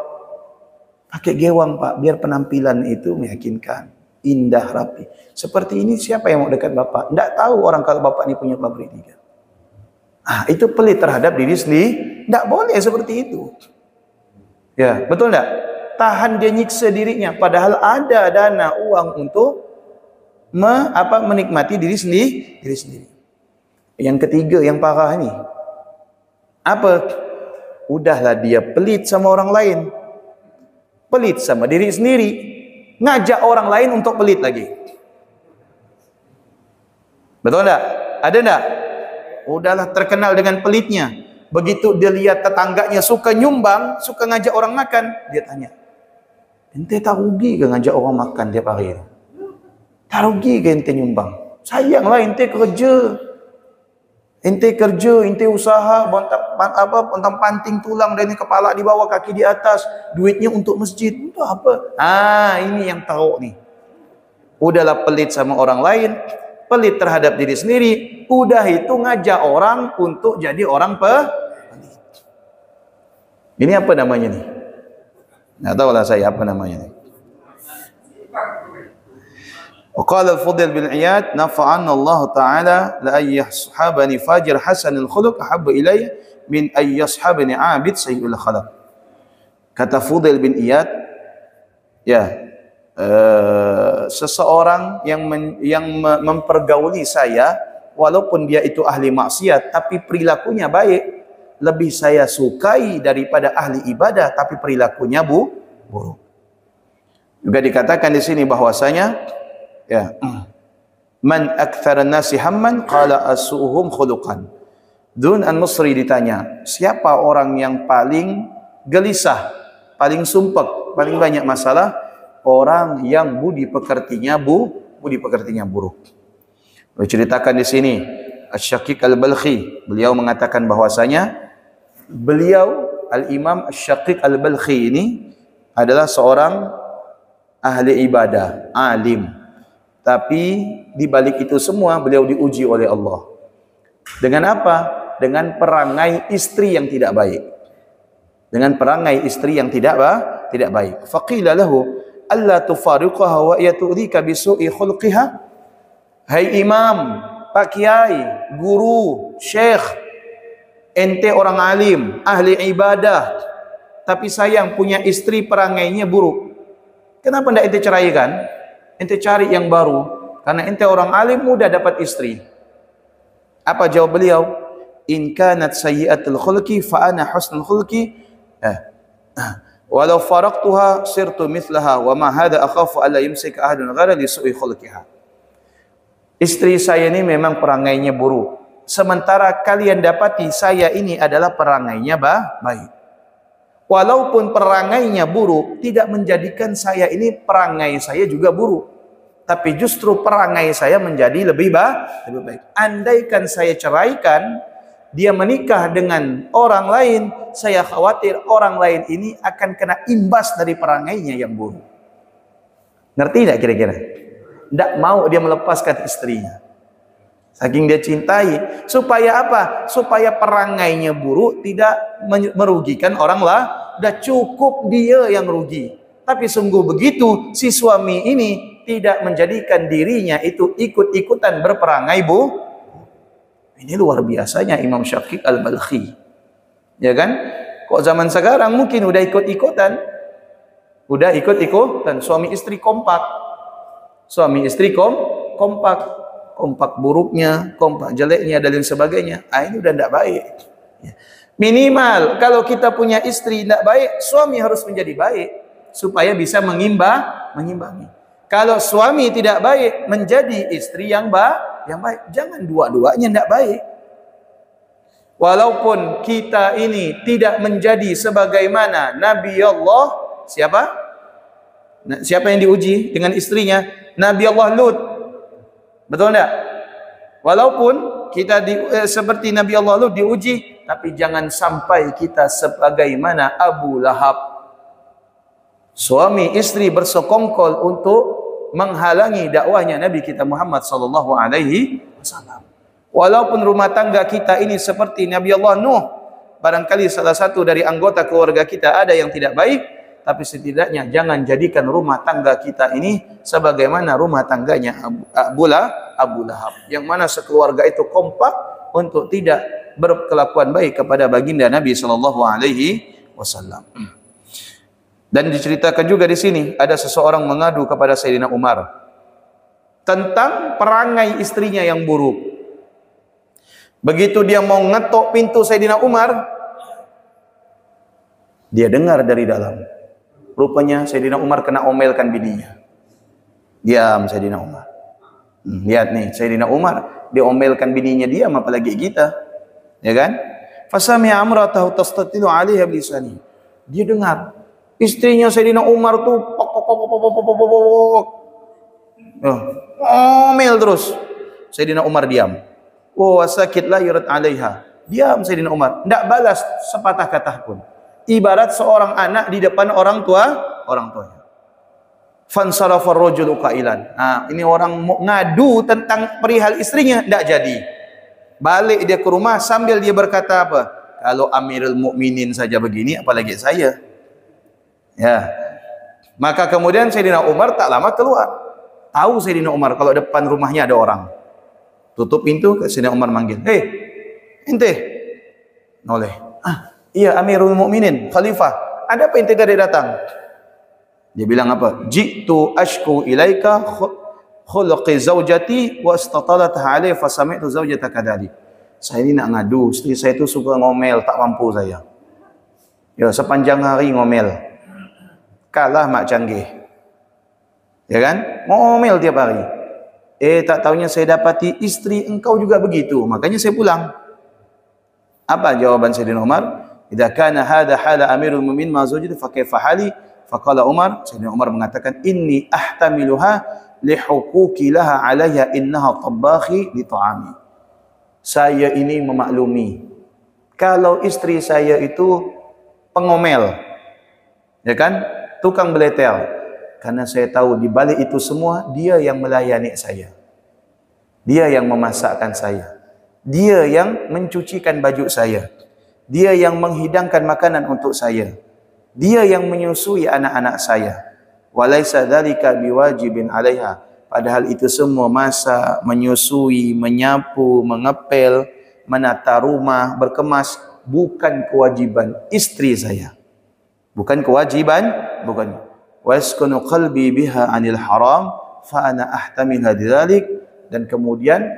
Pakai gewang, Pak, biar penampilan itu meyakinkan, indah, rapi. Seperti ini siapa yang mau dekat bapak? Tidak tahu orang kalau bapak ini punya pabrik 3. Itu pelit terhadap diri sendiri. Tidak boleh seperti itu. Ya, betul enggak? Tahan dia nyiksa dirinya, padahal ada dana uang untuk menikmati diri sendiri. Yang ketiga yang parah ini, apa? Udahlah dia pelit sama orang lain, pelit sama diri sendiri, ngajak orang lain untuk pelit lagi. Betul enggak? Ada enggak? Udahlah terkenal dengan pelitnya. Begitu dia lihat tetangganya suka nyumbang, suka ngajak orang makan, dia tanya, ente tak rugi ke ngajak orang makan tiap hari? Tak rugi ke ente nyumbang? Sayanglah ente kerja. Ente usaha, bontang panting tulang dari kepala di bawah, kaki di atas, duitnya untuk masjid. Untuk apa? Ini yang tahu nih. Udahlah pelit sama orang lain, pelit terhadap diri sendiri, udah itu ngajak orang untuk jadi orang pelit. Ini apa namanya nih? Nggak tahu lah saya apa namanya nih. Waqala al-Fudail bin Iyad, nafa'anna Allah Ta'ala la ayyashabani fajir hasanil khuluq ahabba ilayya min ayyashabani abid sayyul khalaq. Kata Fudail bin Iyad, ya, seseorang yang mempergauli saya walaupun dia itu ahli maksiat tapi perilakunya baik, lebih saya sukai daripada ahli ibadah tapi perilakunya buruk. Juga dikatakan di sini bahwasanya, ya, man aktsara nasi hamman qala asuhum khuluqan. Dun An-Nusri ditanya, siapa orang yang paling gelisah, paling sumpek, paling banyak masalah? Orang yang budi pekertinya buruk. Diceritakan di sini Asy-Syaqiq Al-Balkhi, beliau mengatakan bahwasanya beliau Al-Imam Asy-Syaqiq Al-Balkhi ini adalah seorang ahli ibadah, alim. Tapi di balik itu semua beliau diuji oleh Allah. Dengan apa? Dengan perangai istri yang tidak baik. Dengan perangai istri yang tidak baik. Faqila lahu alla tufariqaha wa yatu'dhika bisu'i khulqiha. Hai imam, pak kiai, guru, syekh, ente orang alim, ahli ibadah, tapi sayang punya istri perangainya buruk. Kenapa tidak ente ceraikan? Ente cari yang baru, karena ente orang alim mudah dapat istri. Apa jawab beliau? In kanat sayyi'atul khulqi fa ana husnul khulqi walau faraqtuha sirtu mithlaha wa ma hadha akhafu alla yumsik ahadun ghara li su'i khulqiha. Istri saya ini memang perangainya buruk, sementara kalian dapati saya ini adalah perangainya baik. Walaupun perangainya buruk, tidak menjadikan saya ini perangai saya juga buruk, tapi justru perangai saya menjadi lebih baik. Andaikan saya ceraikan, dia menikah dengan orang lain, saya khawatir orang lain ini akan kena imbas dari perangainya yang buruk. Ngerti tidak kira-kira? Tidak mau dia melepaskan istrinya. Saking dia cintai. Supaya apa? Supaya perangainya buruk tidak merugikan orang lah. Sudah cukup dia yang rugi. Tapi sungguh begitu, si suami ini tidak menjadikan dirinya itu ikut-ikutan berperangai Ini luar biasanya Imam Syafi'i Al-Balkhi. Ya kan? Kok zaman sekarang mungkin udah ikut-ikutan. Suami istri kompak. Suami istri kompak. Kompak buruknya, kompak jeleknya dan lain sebagainya. Ini udah tidak baik. Minimal kalau kita punya istri tidak baik, suami harus menjadi baik supaya bisa mengimbangi. Kalau suami tidak baik, menjadi istri yang baik. Jangan dua-duanya tidak baik. Walaupun kita ini tidak menjadi sebagaimana Nabi Allah, siapa? Siapa yang diuji dengan istrinya? Nabi Allah Lut. Betul tidak? Walaupun kita seperti Nabi Allah Lut diuji, tapi jangan sampai kita sebagaimana Abu Lahab. Suami istri bersekongkol untuk menghalangi dakwahnya Nabi kita Muhammad sallallahu alaihi wasallam. Walaupun rumah tangga kita ini seperti Nabi Allah Nuh, barangkali salah satu dari anggota keluarga kita ada yang tidak baik, tapi setidaknya jangan jadikan rumah tangga kita ini sebagaimana rumah tangganya Abu Lahab, yang mana sekeluarga itu kompak untuk tidak berkelakuan baik kepada baginda Nabi sallallahu alaihi wasallam. Dan diceritakan juga di sini ada seseorang mengadu kepada Sayyidina Umar tentang perangai istrinya yang buruk. Begitu dia mau ngetok pintu Sayyidina Umar, dia dengar dari dalam. Rupanya Sayyidina Umar kena omelkan bininya. Diam Sayyidina Umar. Lihat nih, Sayyidina Umar diomelkan bininya, diam apalagi kita. Ya kan? Fasami'a amratahu tastatilu 'alaiha bilisani. Dia dengar istrinya Sayyidina Umar tuh omel terus. Sayyidina Umar diam. Wa sakit la yurad 'alaiha. Diam Sayyidina Umar, tidak balas sepatah kata pun. Ibarat seorang anak di depan orang tuanya. Fansarafa ar-rajulu qailan. Ini orang mau ngadu tentang perihal istrinya, tidak jadi. Balik dia ke rumah sambil dia berkata apa? Kalau Amirul Mukminin saja begini, apalagi saya. Ya. Maka kemudian Sayyidina Umar tak lama keluar. Tahu Sayyidina Umar kalau depan rumahnya ada orang. Tutup pintu, Sayyidina Umar manggil. Hei, ente. Noleh. Iya Amirul Mukminin, Khalifah. Ada apa ente tadi datang? Dia bilang apa? Jitu ashku ilaika khuluqi zaujati wa istatalat alaihi fa sami'tu zaujata kadhalik. Saya ini nak ngadu, istri saya itu suka ngomel, tak mampu saya. Ya, sepanjang hari ngomel. Kalah mak canggih. Ya kan? Ngomel tiap hari. Tak taunya saya dapati istri engkau juga begitu, makanya saya pulang. Apa jawaban Sayyidina Umar? Idza kana hadha hala Amirul Mukminin ma zawjati fa kaifa hali? Faqala Umar, Sayyidina Umar mengatakan, inni ahtamiluha li huquqi laha alayya innaha tabakhi li ta'ami. Saya ini memaklumi kalau istri saya itu pengomel, ya kan, tukang beletel, karena saya tahu di balik itu semua dia yang melayani saya, dia yang memasakkan saya, Dia yang mencucikan baju saya. Dia yang menghidangkan makanan untuk saya. Dia yang menyusui anak-anak saya. Walaisa dzalika biwajibin 'alaiha. Padahal itu semua masak, menyusui, menyapu, mengepel, menata rumah, berkemas bukan kewajiban istri saya. Bukan kewajiban, bukan. Waskunu qalbi biha 'anil haram fa ana ahtamil dzalik, dan kemudian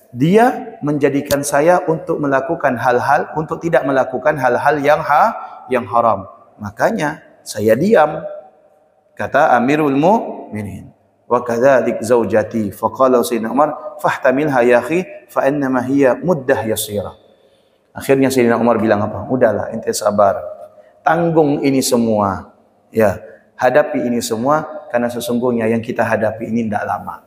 dia menjadikan saya untuk melakukan hal-hal, untuk tidak melakukan hal-hal yang haram. Makanya saya diam. Kata Amirul Mukminin. Wa kadzalik zaujati. Faqala Sayyidina Umar, "Fahtamilha ya akhi, fa innama hiya muddah yasira." Akhirnya Sayyidina Umar bilang apa? Udahlah, ente sabar. Tanggung ini semua. Ya, hadapi ini semua karena sesungguhnya yang kita hadapi ini tidak lama.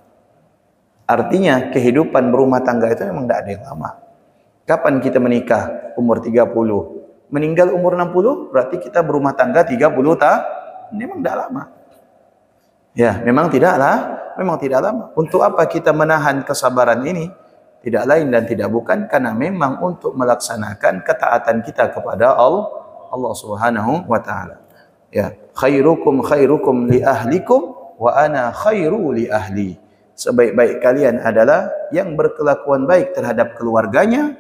Artinya kehidupan berumah tangga itu memang tidak ada yang lama. Kapan kita menikah? Umur 30. Meninggal umur 60, berarti kita berumah tangga 30 tahun. Memang tidak lama. Ya, memang tidak lama. Untuk apa kita menahan kesabaran ini? Tidak lain dan tidak bukan karena memang untuk melaksanakan ketaatan kita kepada Allah Subhanahu wa taala. Ya, khairukum li ahlikum wa ana khairu li ahli. Sebaik-baik kalian adalah yang berkelakuan baik terhadap keluarganya,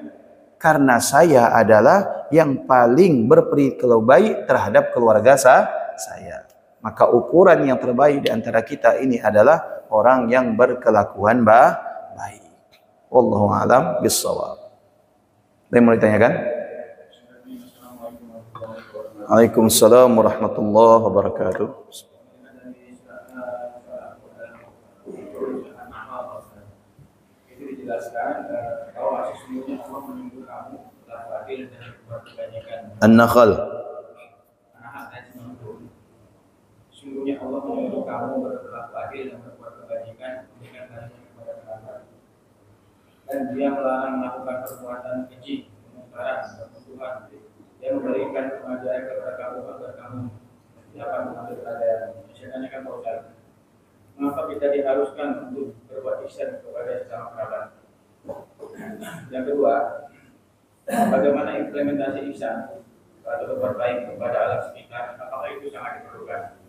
karena saya adalah yang paling berperilaku baik terhadap keluarga saya. Maka ukuran yang terbaik di antara kita ini adalah orang yang berkelakuan baik. Wallahu a'lam bissawab. Ada yang mau ditanyakan? Waalaikumsalam warahmatullahi wabarakatuh. An-Nakhl. Sungguhnya Allah menyuruh kamu berbuat adil dan berbuat kebajikan dengan hanya kepada tetangga. Dan Dia melarang melakukan perbuatan keji, kemungkaran, permusuhan. Dia memberikan pengajaran kepada kamu agar kamu dapat mengambil pelajaran. Misalnya kan Pak Ustaz, mengapa kita diharuskan untuk berbuat ihsan kepada sesama kerabat? Yang kedua, bagaimana implementasi ihsan atau berbuat baik kepada alam sekitar? Apakah itu sangat diperlukan?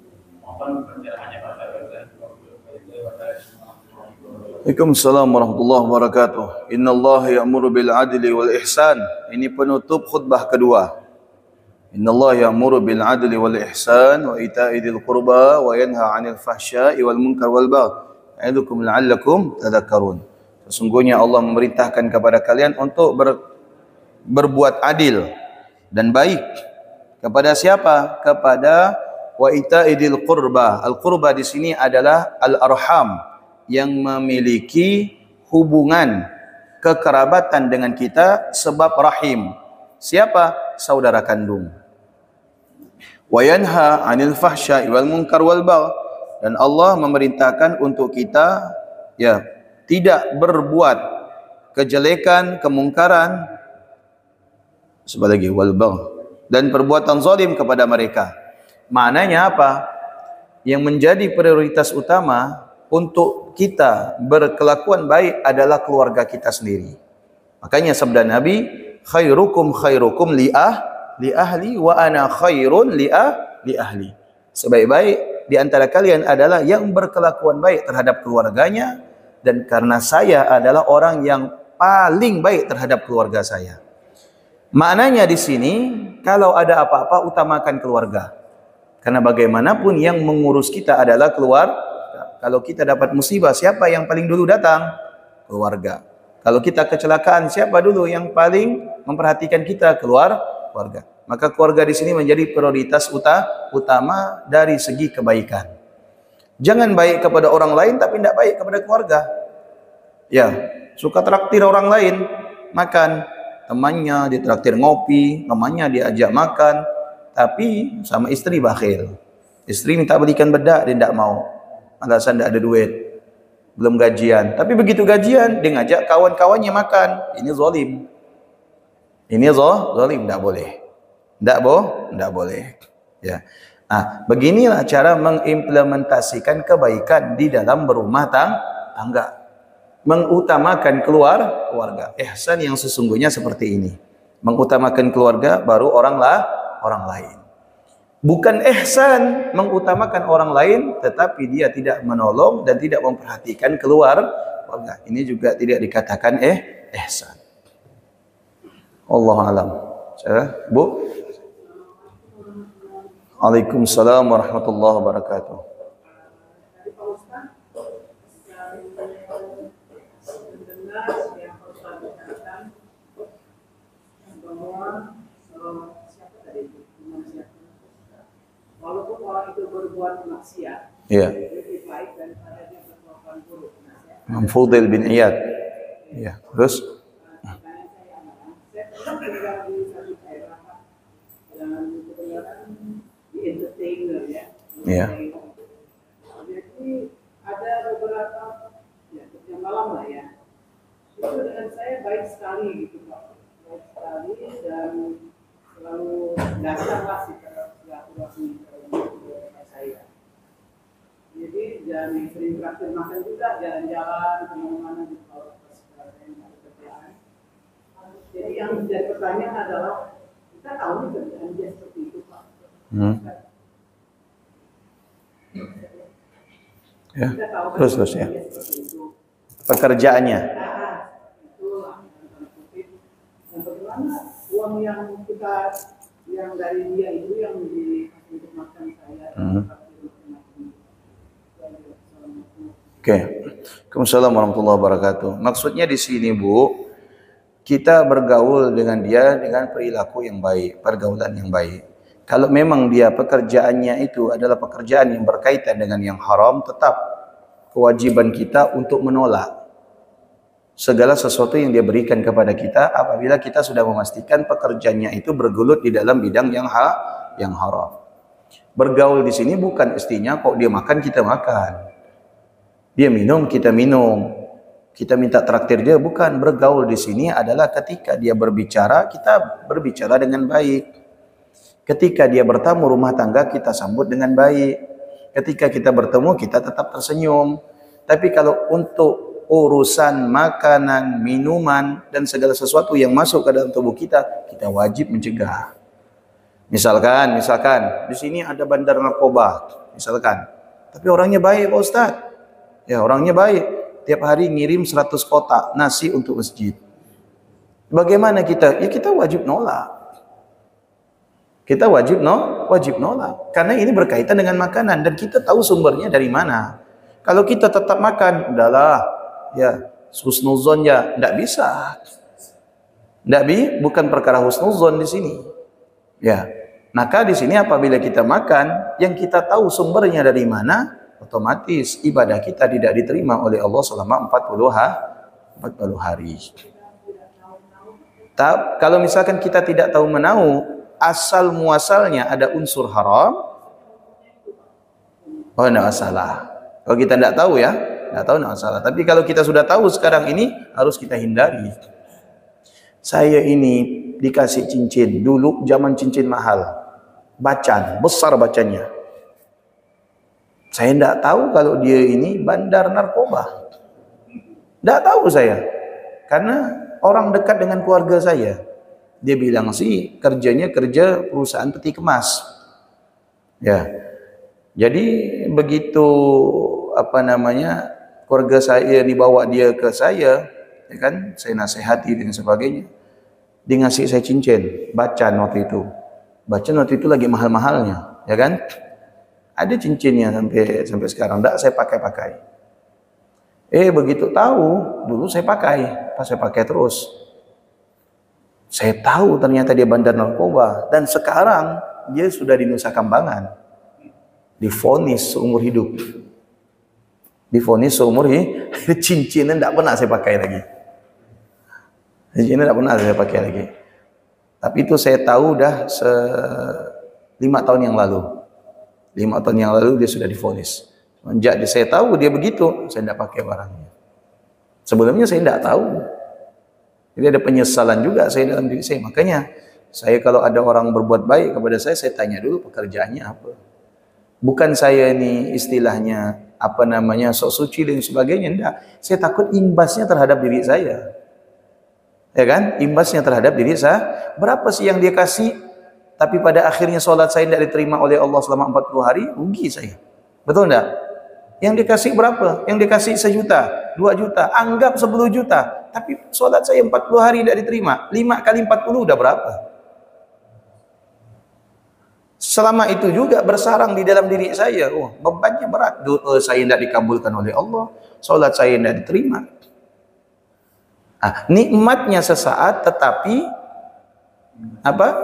Waalaikumsalam warahmatullahi wabarakatuh. Innallaha ya'muru bil adli wal ihsan. Ini penutup khutbah kedua. Innallaha ya'muru bil adli wal ihsan wa ita'i dzil qurba wa yanha 'anil fahsya'i wal munkar wal baghi. Ya'idukum la'allakum tadhakkarun. Sesungguhnya Allah memerintahkan kepada kalian untuk berbuat adil dan baik. Kepada siapa? Kepada wa ita'idil qurba. Al-qurba di sini adalah al-arham, yang memiliki hubungan kekerabatan dengan kita sebab rahim. Siapa? Saudara kandung. Wa yanha 'anil fahsya'i wal munkar wal baghi. Dan Allah memerintahkan untuk kita tidak berbuat kejelekan, kemungkaran, sebagai wal baghi, dan perbuatan zalim kepada mereka. Maknanya apa? Yang menjadi prioritas utama untuk kita berkelakuan baik adalah keluarga kita sendiri. Makanya sabda Nabi, khairukum li ahli wa ana khairun li ahli. Sebaik-baik di antara kalian adalah yang berkelakuan baik terhadap keluarganya, dan karena saya adalah orang yang paling baik terhadap keluarga saya. Maknanya di sini, kalau ada apa-apa utamakan keluarga. Karena bagaimanapun yang mengurus kita adalah keluarga. Kalau kita dapat musibah, siapa yang paling dulu datang? Keluarga. Kalau kita kecelakaan, siapa dulu yang paling memperhatikan kita? Keluarga. Maka keluarga di sini menjadi prioritas utama dari segi kebaikan. Jangan baik kepada orang lain tapi tidak baik kepada keluarga. Ya, suka traktir orang lain makan, temannya ditraktir ngopi, temannya diajak makan, tapi sama istri bakhil. Istri minta belikan bedak, dia tidak mau. Alasan tidak ada duit, belum gajian. Tapi begitu gajian, dia ngajak kawan-kawannya makan. Ini zalim. Ini zalim, tidak boleh. Tidak boleh. Ya. Nah, beginilah cara mengimplementasikan kebaikan di dalam berumah tangga. mengutamakan keluarga. Ihsan yang sesungguhnya seperti ini. Mengutamakan keluarga baru orang lain. Bukan ihsan mengutamakan orang lain tetapi dia tidak menolong dan tidak memperhatikan keluarga. Ini juga tidak dikatakan ihsan. Allah alam. Bu. Waalaikumsalam warahmatullahi wabarakatuh. Walaupun orang itu berbuat maksiat, lebih baik daripada dia berbuat buruk. Imam Fudail bin Iyad. Ya, terus? Saya pernah tinggal di satu daerah dan kebetulan di entertainer ya. Iya. Jadi ada beberapa kerja malam lah ya. Itu dengan saya baik sekali gitu Pak. Baik sekali dan selalu datang lah silaturahmi ke saya. Jadi dan sering traktir makan juga, jalan-jalan kemana-mana di kalau kerjaan. Jadi yang menjadi pertanyaan adalah kita tahu nih kerjaan dia seperti itu Pak. Ya. Terus ya. Pekerjaannya. Itulah dan bagaimana uang yang kita yang dari dia itu yang dikasih untuk makan saya. Oke. Waalaikumsalam warahmatullahi wabarakatuh. Maksudnya di sini Bu, kita bergaul dengan dia dengan perilaku yang baik, pergaulan yang baik. Kalau memang dia pekerjaannya itu adalah pekerjaan yang berkaitan dengan yang haram, tetap kewajiban kita untuk menolak segala sesuatu yang dia berikan kepada kita apabila kita sudah memastikan pekerjaannya itu bergelut di dalam bidang yang haram. Bergaul di sini bukan istinya kok dia makan kita makan. Dia minum kita minum. Kita minta traktir dia, bukan. Bergaul di sini adalah ketika dia berbicara, kita berbicara dengan baik. Ketika dia bertamu rumah tangga, kita sambut dengan baik. Ketika kita bertemu, kita tetap tersenyum. Tapi kalau untuk urusan makanan, minuman, dan segala sesuatu yang masuk ke dalam tubuh kita, kita wajib mencegah. Misalkan, di sini ada bandar narkoba, misalkan. Tapi orangnya baik, Pak Ustaz. Ya, orangnya baik. Tiap hari ngirim 100 kotak nasi untuk masjid. Bagaimana kita? Ya kita wajib nolak. Kita wajib nolak. Karena ini berkaitan dengan makanan dan kita tahu sumbernya dari mana. Kalau kita tetap makan, udahlah, ya husnuzon ya, tidak bisa. Bukan perkara husnuzon di sini. Ya, maka di sini apabila kita makan, yang kita tahu sumbernya dari mana, otomatis ibadah kita tidak diterima oleh Allah selama 40 hari. Kalau misalkan kita tidak tahu menau, asal muasalnya ada unsur haram, oh tidak masalah. Kalau kita tidak tahu ya, tidak tahu tidak masalah. Tapi kalau kita sudah tahu sekarang ini, harus kita hindari. Saya ini dikasih cincin, dulu zaman cincin mahal, bacan, besar bacannya. Saya tidak tahu kalau dia ini bandar narkoba. Tidak tahu saya. Karena orang dekat dengan keluarga saya. Dia bilang sih kerjanya kerja perusahaan peti kemas. Ya. Jadi begitu keluarga saya dibawa dia ke saya, ya kan? Saya nasihati dan sebagainya. Dia ngasih saya cincin, bacan waktu itu. Bacan waktu itu lagi mahal-mahalnya, ya kan? Ada cincinnya sampai sekarang, enggak saya pakai. Begitu tahu, dulu saya pakai, pas saya pakai terus. Saya tahu ternyata dia bandar narkoba dan sekarang dia sudah di Nusa Kambangan. Divonis seumur hidup. Cincinnya enggak pernah saya pakai lagi. Cincinnya enggak pernah saya pakai lagi. Tapi itu saya tahu udah 5 tahun yang lalu. 5 tahun yang lalu dia sudah divonis. Sejak saya tahu dia begitu, saya tidak pakai barangnya. Sebelumnya saya tidak tahu. Jadi ada penyesalan juga saya dalam diri saya. Makanya saya kalau ada orang berbuat baik kepada saya tanya dulu pekerjaannya apa. Bukan saya ini istilahnya apa namanya, sok suci dan sebagainya. Enggak. Saya takut imbasnya terhadap diri saya. Ya kan? Imbasnya terhadap diri saya. Berapa sih yang dia kasih, tapi pada akhirnya sholat saya tidak diterima oleh Allah selama 40 hari, rugi saya. Betul enggak? Yang dikasih berapa? Yang dikasih 1 juta, 2 juta, anggap 10 juta. Tapi sholat saya 40 hari tidak diterima. 5 kali 40 udah berapa? Selama itu juga bersarang di dalam diri saya. Oh, bebannya berat. Doa saya tidak dikabulkan oleh Allah. Sholat saya tidak diterima. Nikmatnya sesaat, tetapi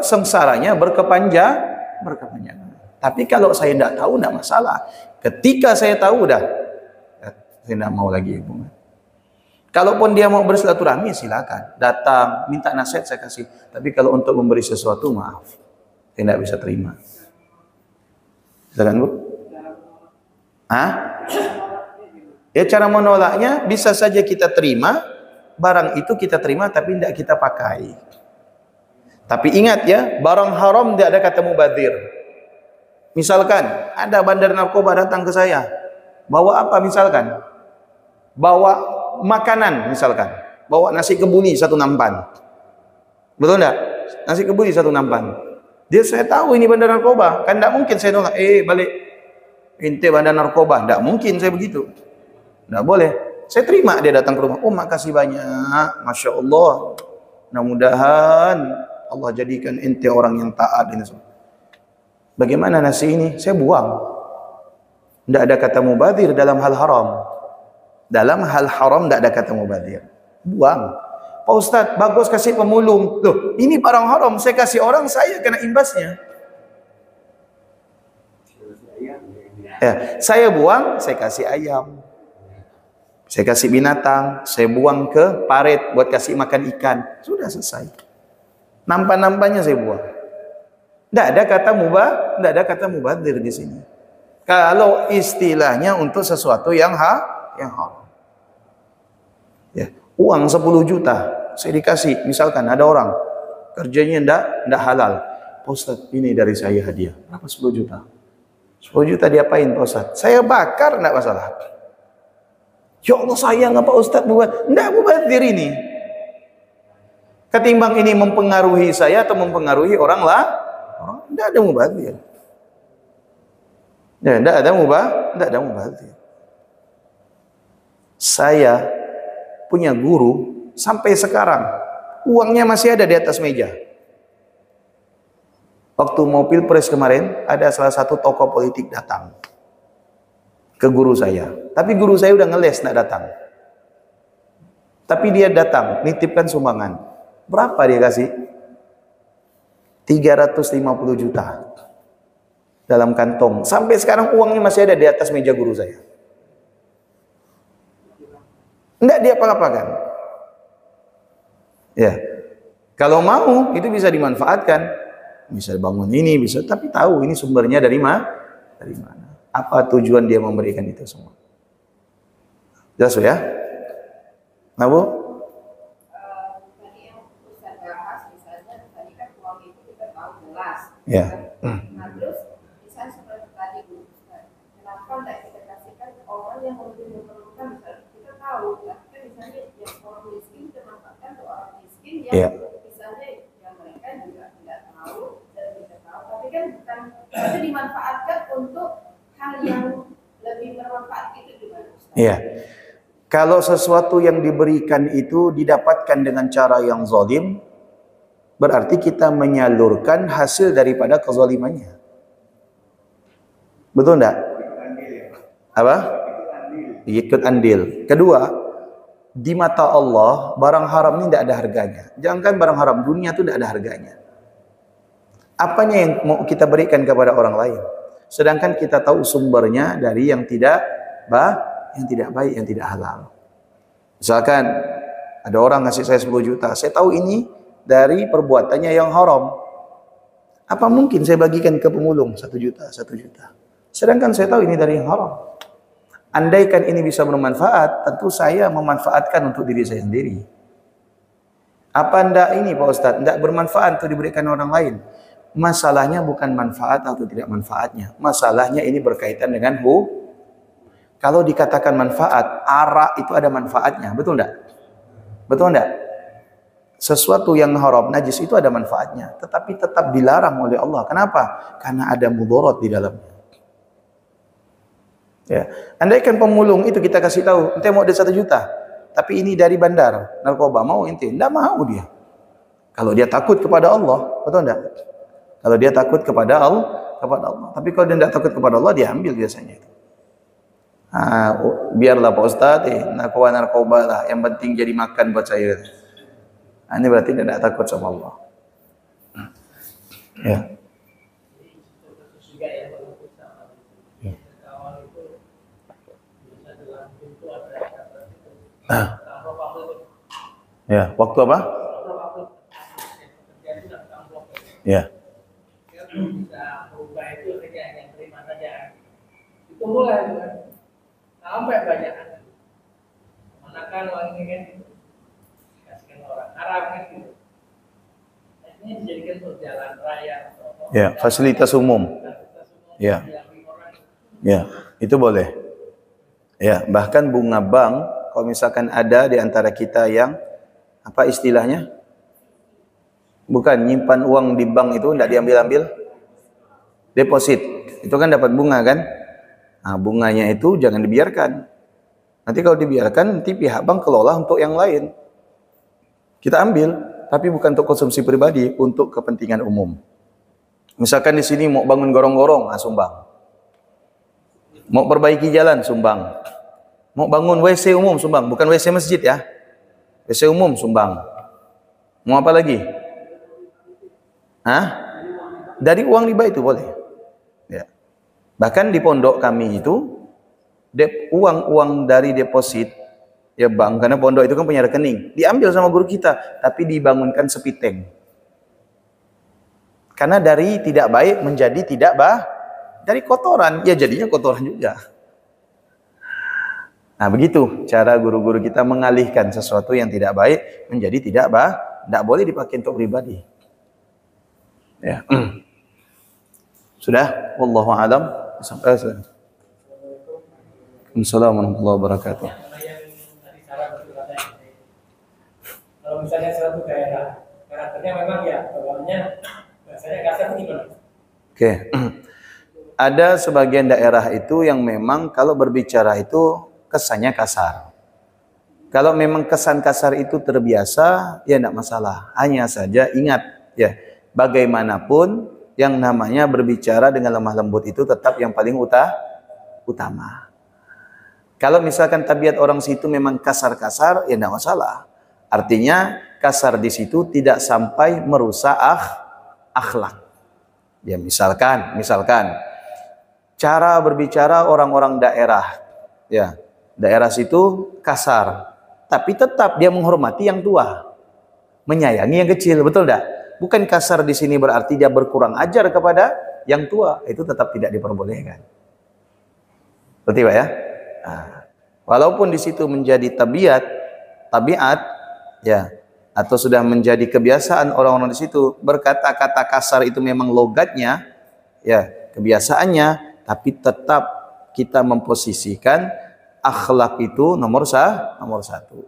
sengsaranya berkepanjangan. Tapi kalau saya tidak tahu, tidak masalah. Ketika saya tahu, saya tidak mau lagi. Kalaupun dia mau bersilaturahmi, silakan. Datang, minta nasihat, saya kasih. Tapi kalau untuk memberi sesuatu, maaf. Saya tidak bisa terima. Silakan, Bu. Ya, cara menolaknya bisa saja kita terima, barang itu kita terima tapi tidak kita pakai. Tapi ingat ya, barang haram tidak ada kata mubadzir. Misalkan ada bandar narkoba datang ke saya, bawa apa misalkan? Bawa makanan misalkan, bawa nasi kebuli 1 nampan. Betul enggak? Nasi kebuli 1 nampan. Dia, saya tahu ini bandar narkoba, kan tidak mungkin saya nolak. Balik, ente bandar narkoba, tidak mungkin saya begitu. Tidak boleh. Saya terima dia datang ke rumah. Oh, makasih banyak, masya Allah. Mudah-mudahan Allah jadikan ente orang yang taat ini semua. Bagaimana nasi ini? Saya buang. Tidak ada kata mubadzir dalam hal haram. Dalam hal haram tidak ada kata mubadzir. Buang. Pak Ustadz, bagus kasih pemulung. Loh, ini barang haram, saya kasih orang, saya kena imbasnya. Ya, saya buang, saya kasih ayam. Saya kasih binatang, saya buang ke parit buat kasih makan ikan. Sudah selesai. Nampan-nampannya saya buang. Tidak ada kata mubadzir di sini. Kalau istilahnya untuk sesuatu yang haram. Ya, uang 10 juta saya dikasih, misalkan ada orang kerjanya tidak halal. Pak Ustadz, ini dari saya hadiah. Berapa 10 juta? 10 juta diapain Pak Ustadz? Saya bakar, tidak masalah. Ya Allah, sayang Pak Ustadz buat. Tidak mubadzir ini. Ketimbang ini mempengaruhi saya atau mempengaruhi orang lah, tidak ada mubadzir. Ya, tidak ada mubadzir. Saya punya guru sampai sekarang uangnya masih ada di atas meja. Waktu mau pilpres kemarin, ada salah satu tokoh politik datang ke guru saya. Tapi guru saya udah ngeles nggak datang. Tapi dia datang, nitipkan sumbangan. Berapa dia kasih? 350 juta dalam kantong. Sampai sekarang uangnya masih ada di atas meja guru saya. Enggak dia apa-apakan. Ya, kalau mau itu bisa dimanfaatkan, bisa bangun ini, bisa. Tapi tahu ini sumbernya dari mana? Apa tujuan dia memberikan itu semua? Jelas ya? Nah, Bu? Tadi yang Ustaz bahas, misalnya tadi kan uang itu kita tahu jelas. Ya. Nah, terus misalnya seperti tadi Bu Ustaz, kenapa tidak kita kasihkan orang yang lebih memerlukan? Misalnya kita tahu, kan misalnya yang orang miskin kita manfaatkan untuk orang miskin yang misalnya yang mereka juga tidak tahu dan tidak tahu, tapi kan bukan itu dimanfaatkan untuk hal yang lebih bermanfaat itu juga. Iya. Kalau sesuatu yang diberikan itu didapatkan dengan cara yang zalim, berarti kita menyalurkan hasil daripada kezalimannya. Betul enggak? Apa? Ikut andil. Kedua, di mata Allah barang haram ini tidak ada harganya. Jangankan barang haram, dunia itu tidak ada harganya. Apanya yang mau kita berikan kepada orang lain? Sedangkan kita tahu sumbernya dari yang tidak baik, yang tidak halal. Misalkan ada orang ngasih saya 10 juta, saya tahu ini dari perbuatannya yang haram. Apa mungkin saya bagikan ke pemulung 1 juta, 1 juta? Sedangkan saya tahu ini dari yang haram. Andaikan ini bisa bermanfaat, tentu saya memanfaatkan untuk diri saya sendiri. Apa ndak ini Pak Ustadz? Ndak bermanfaat untuk diberikan orang lain. Masalahnya bukan manfaat atau tidak manfaatnya. Masalahnya ini berkaitan dengan Kalau dikatakan manfaat, arak itu ada manfaatnya, betul enggak? Betul enggak? Sesuatu yang haram, najis itu ada manfaatnya, tetapi tetap dilarang oleh Allah. Kenapa? Karena ada mudarat di dalamnya. Ya, andaikan pemulung itu kita kasih tahu, ente mau ada 1 juta, tapi ini dari bandar narkoba, mau ente? Enggak mau dia. Kalau dia takut kepada Allah, betul enggak? Kalau dia takut kepada Allah. Tapi kalau dia tidak takut kepada Allah, dia ambil biasanya. Biarlah Pak Ustadz, narkoba lah, yang penting jadi makan buat saya. Ini berarti dia tidak takut sama Allah. Ya. Ya, waktu apa? Ya. Bisa berubah itu saja, yang terima saja. Itu mulai sampai banyak. Menekan orang ini kan, kasihkan orang Arab kan gitu. Ini dijadikan untuk jalan raya. Ya, fasilitas umum. Ya. Ya, itu boleh. Ya, bahkan bunga bank, kalau misalkan ada di antara kita yang apa istilahnya? Bukan nyimpan uang di bank itu tidak diambil-ambil, deposit itu kan dapat bunga kan. Nah, bunganya itu jangan dibiarkan. Nanti kalau dibiarkan, nanti pihak bank kelola untuk yang lain. Kita ambil, tapi bukan untuk konsumsi pribadi, untuk kepentingan umum. Misalkan di sini mau bangun gorong-gorong, sumbang. Mau perbaiki jalan, sumbang. Mau bangun WC umum, sumbang. Bukan WC masjid ya, WC umum, sumbang. Mau apa lagi? Dari uang riba itu boleh. Ya. Bahkan di pondok kami itu uang dari deposit ya bank, karena pondok itu kan punya rekening, diambil sama guru kita, tapi dibangunkan sepiteng. Karena dari tidak baik menjadi dari kotoran, ya jadinya kotoran juga. Nah, begitu cara guru-guru kita mengalihkan sesuatu yang tidak baik menjadi tidak boleh dipakai untuk pribadi. Ya. Sudah, wallahu alam. Sampai Assalamualaikum warahmatullahi wabarakatuh. Kalau misalnya suatu daerah karakternya memang ya bawahnya biasanya kasar gimana? Oke. Ada sebagian daerah itu yang memang kalau berbicara itu kesannya kasar. Kalau memang kesan kasar itu terbiasa, ya tidak masalah. Hanya saja ingat ya, bagaimanapun yang namanya berbicara dengan lemah lembut itu tetap yang paling utama. Kalau misalkan tabiat orang situ memang kasar-kasar, ya tidak masalah. Artinya kasar di situ tidak sampai merusak akhlak. Ya misalkan cara berbicara orang-orang daerah, ya daerah situ kasar, tapi tetap dia menghormati yang tua, menyayangi yang kecil, betul tidak? Bukan kasar di sini berarti dia berkurang ajar kepada yang tua, itu tetap tidak diperbolehkan. Betul Pak ya? Nah, walaupun di situ menjadi tabiat ya, atau sudah menjadi kebiasaan orang-orang di situ berkata-kata kasar, itu memang logatnya ya, kebiasaannya, tapi tetap kita memposisikan akhlak itu nomor satu.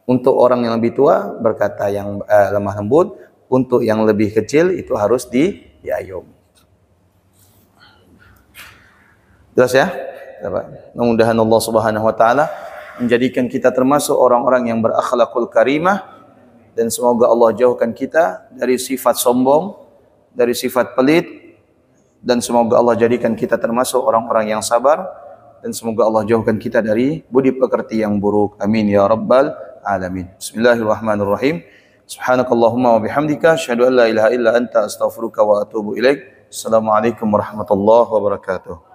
Untuk orang yang lebih tua berkata yang lemah lembut, untuk yang lebih kecil itu harus diayomi. Jelas ya? Mudah-mudahan Allah Subhanahu wa taala menjadikan kita termasuk orang-orang yang berakhlakul karimah, dan semoga Allah jauhkan kita dari sifat sombong, dari sifat pelit, dan semoga Allah jadikan kita termasuk orang-orang yang sabar, dan semoga Allah jauhkan kita dari budi pekerti yang buruk. Amin ya rabbal alamin. Bismillahirrahmanirrahim. Subhanakallahumma wa bihamdika asyhadu an la ilaha illa anta astaghfiruka wa atubu ilaik. Assalamualaikum warahmatullahi wabarakatuh.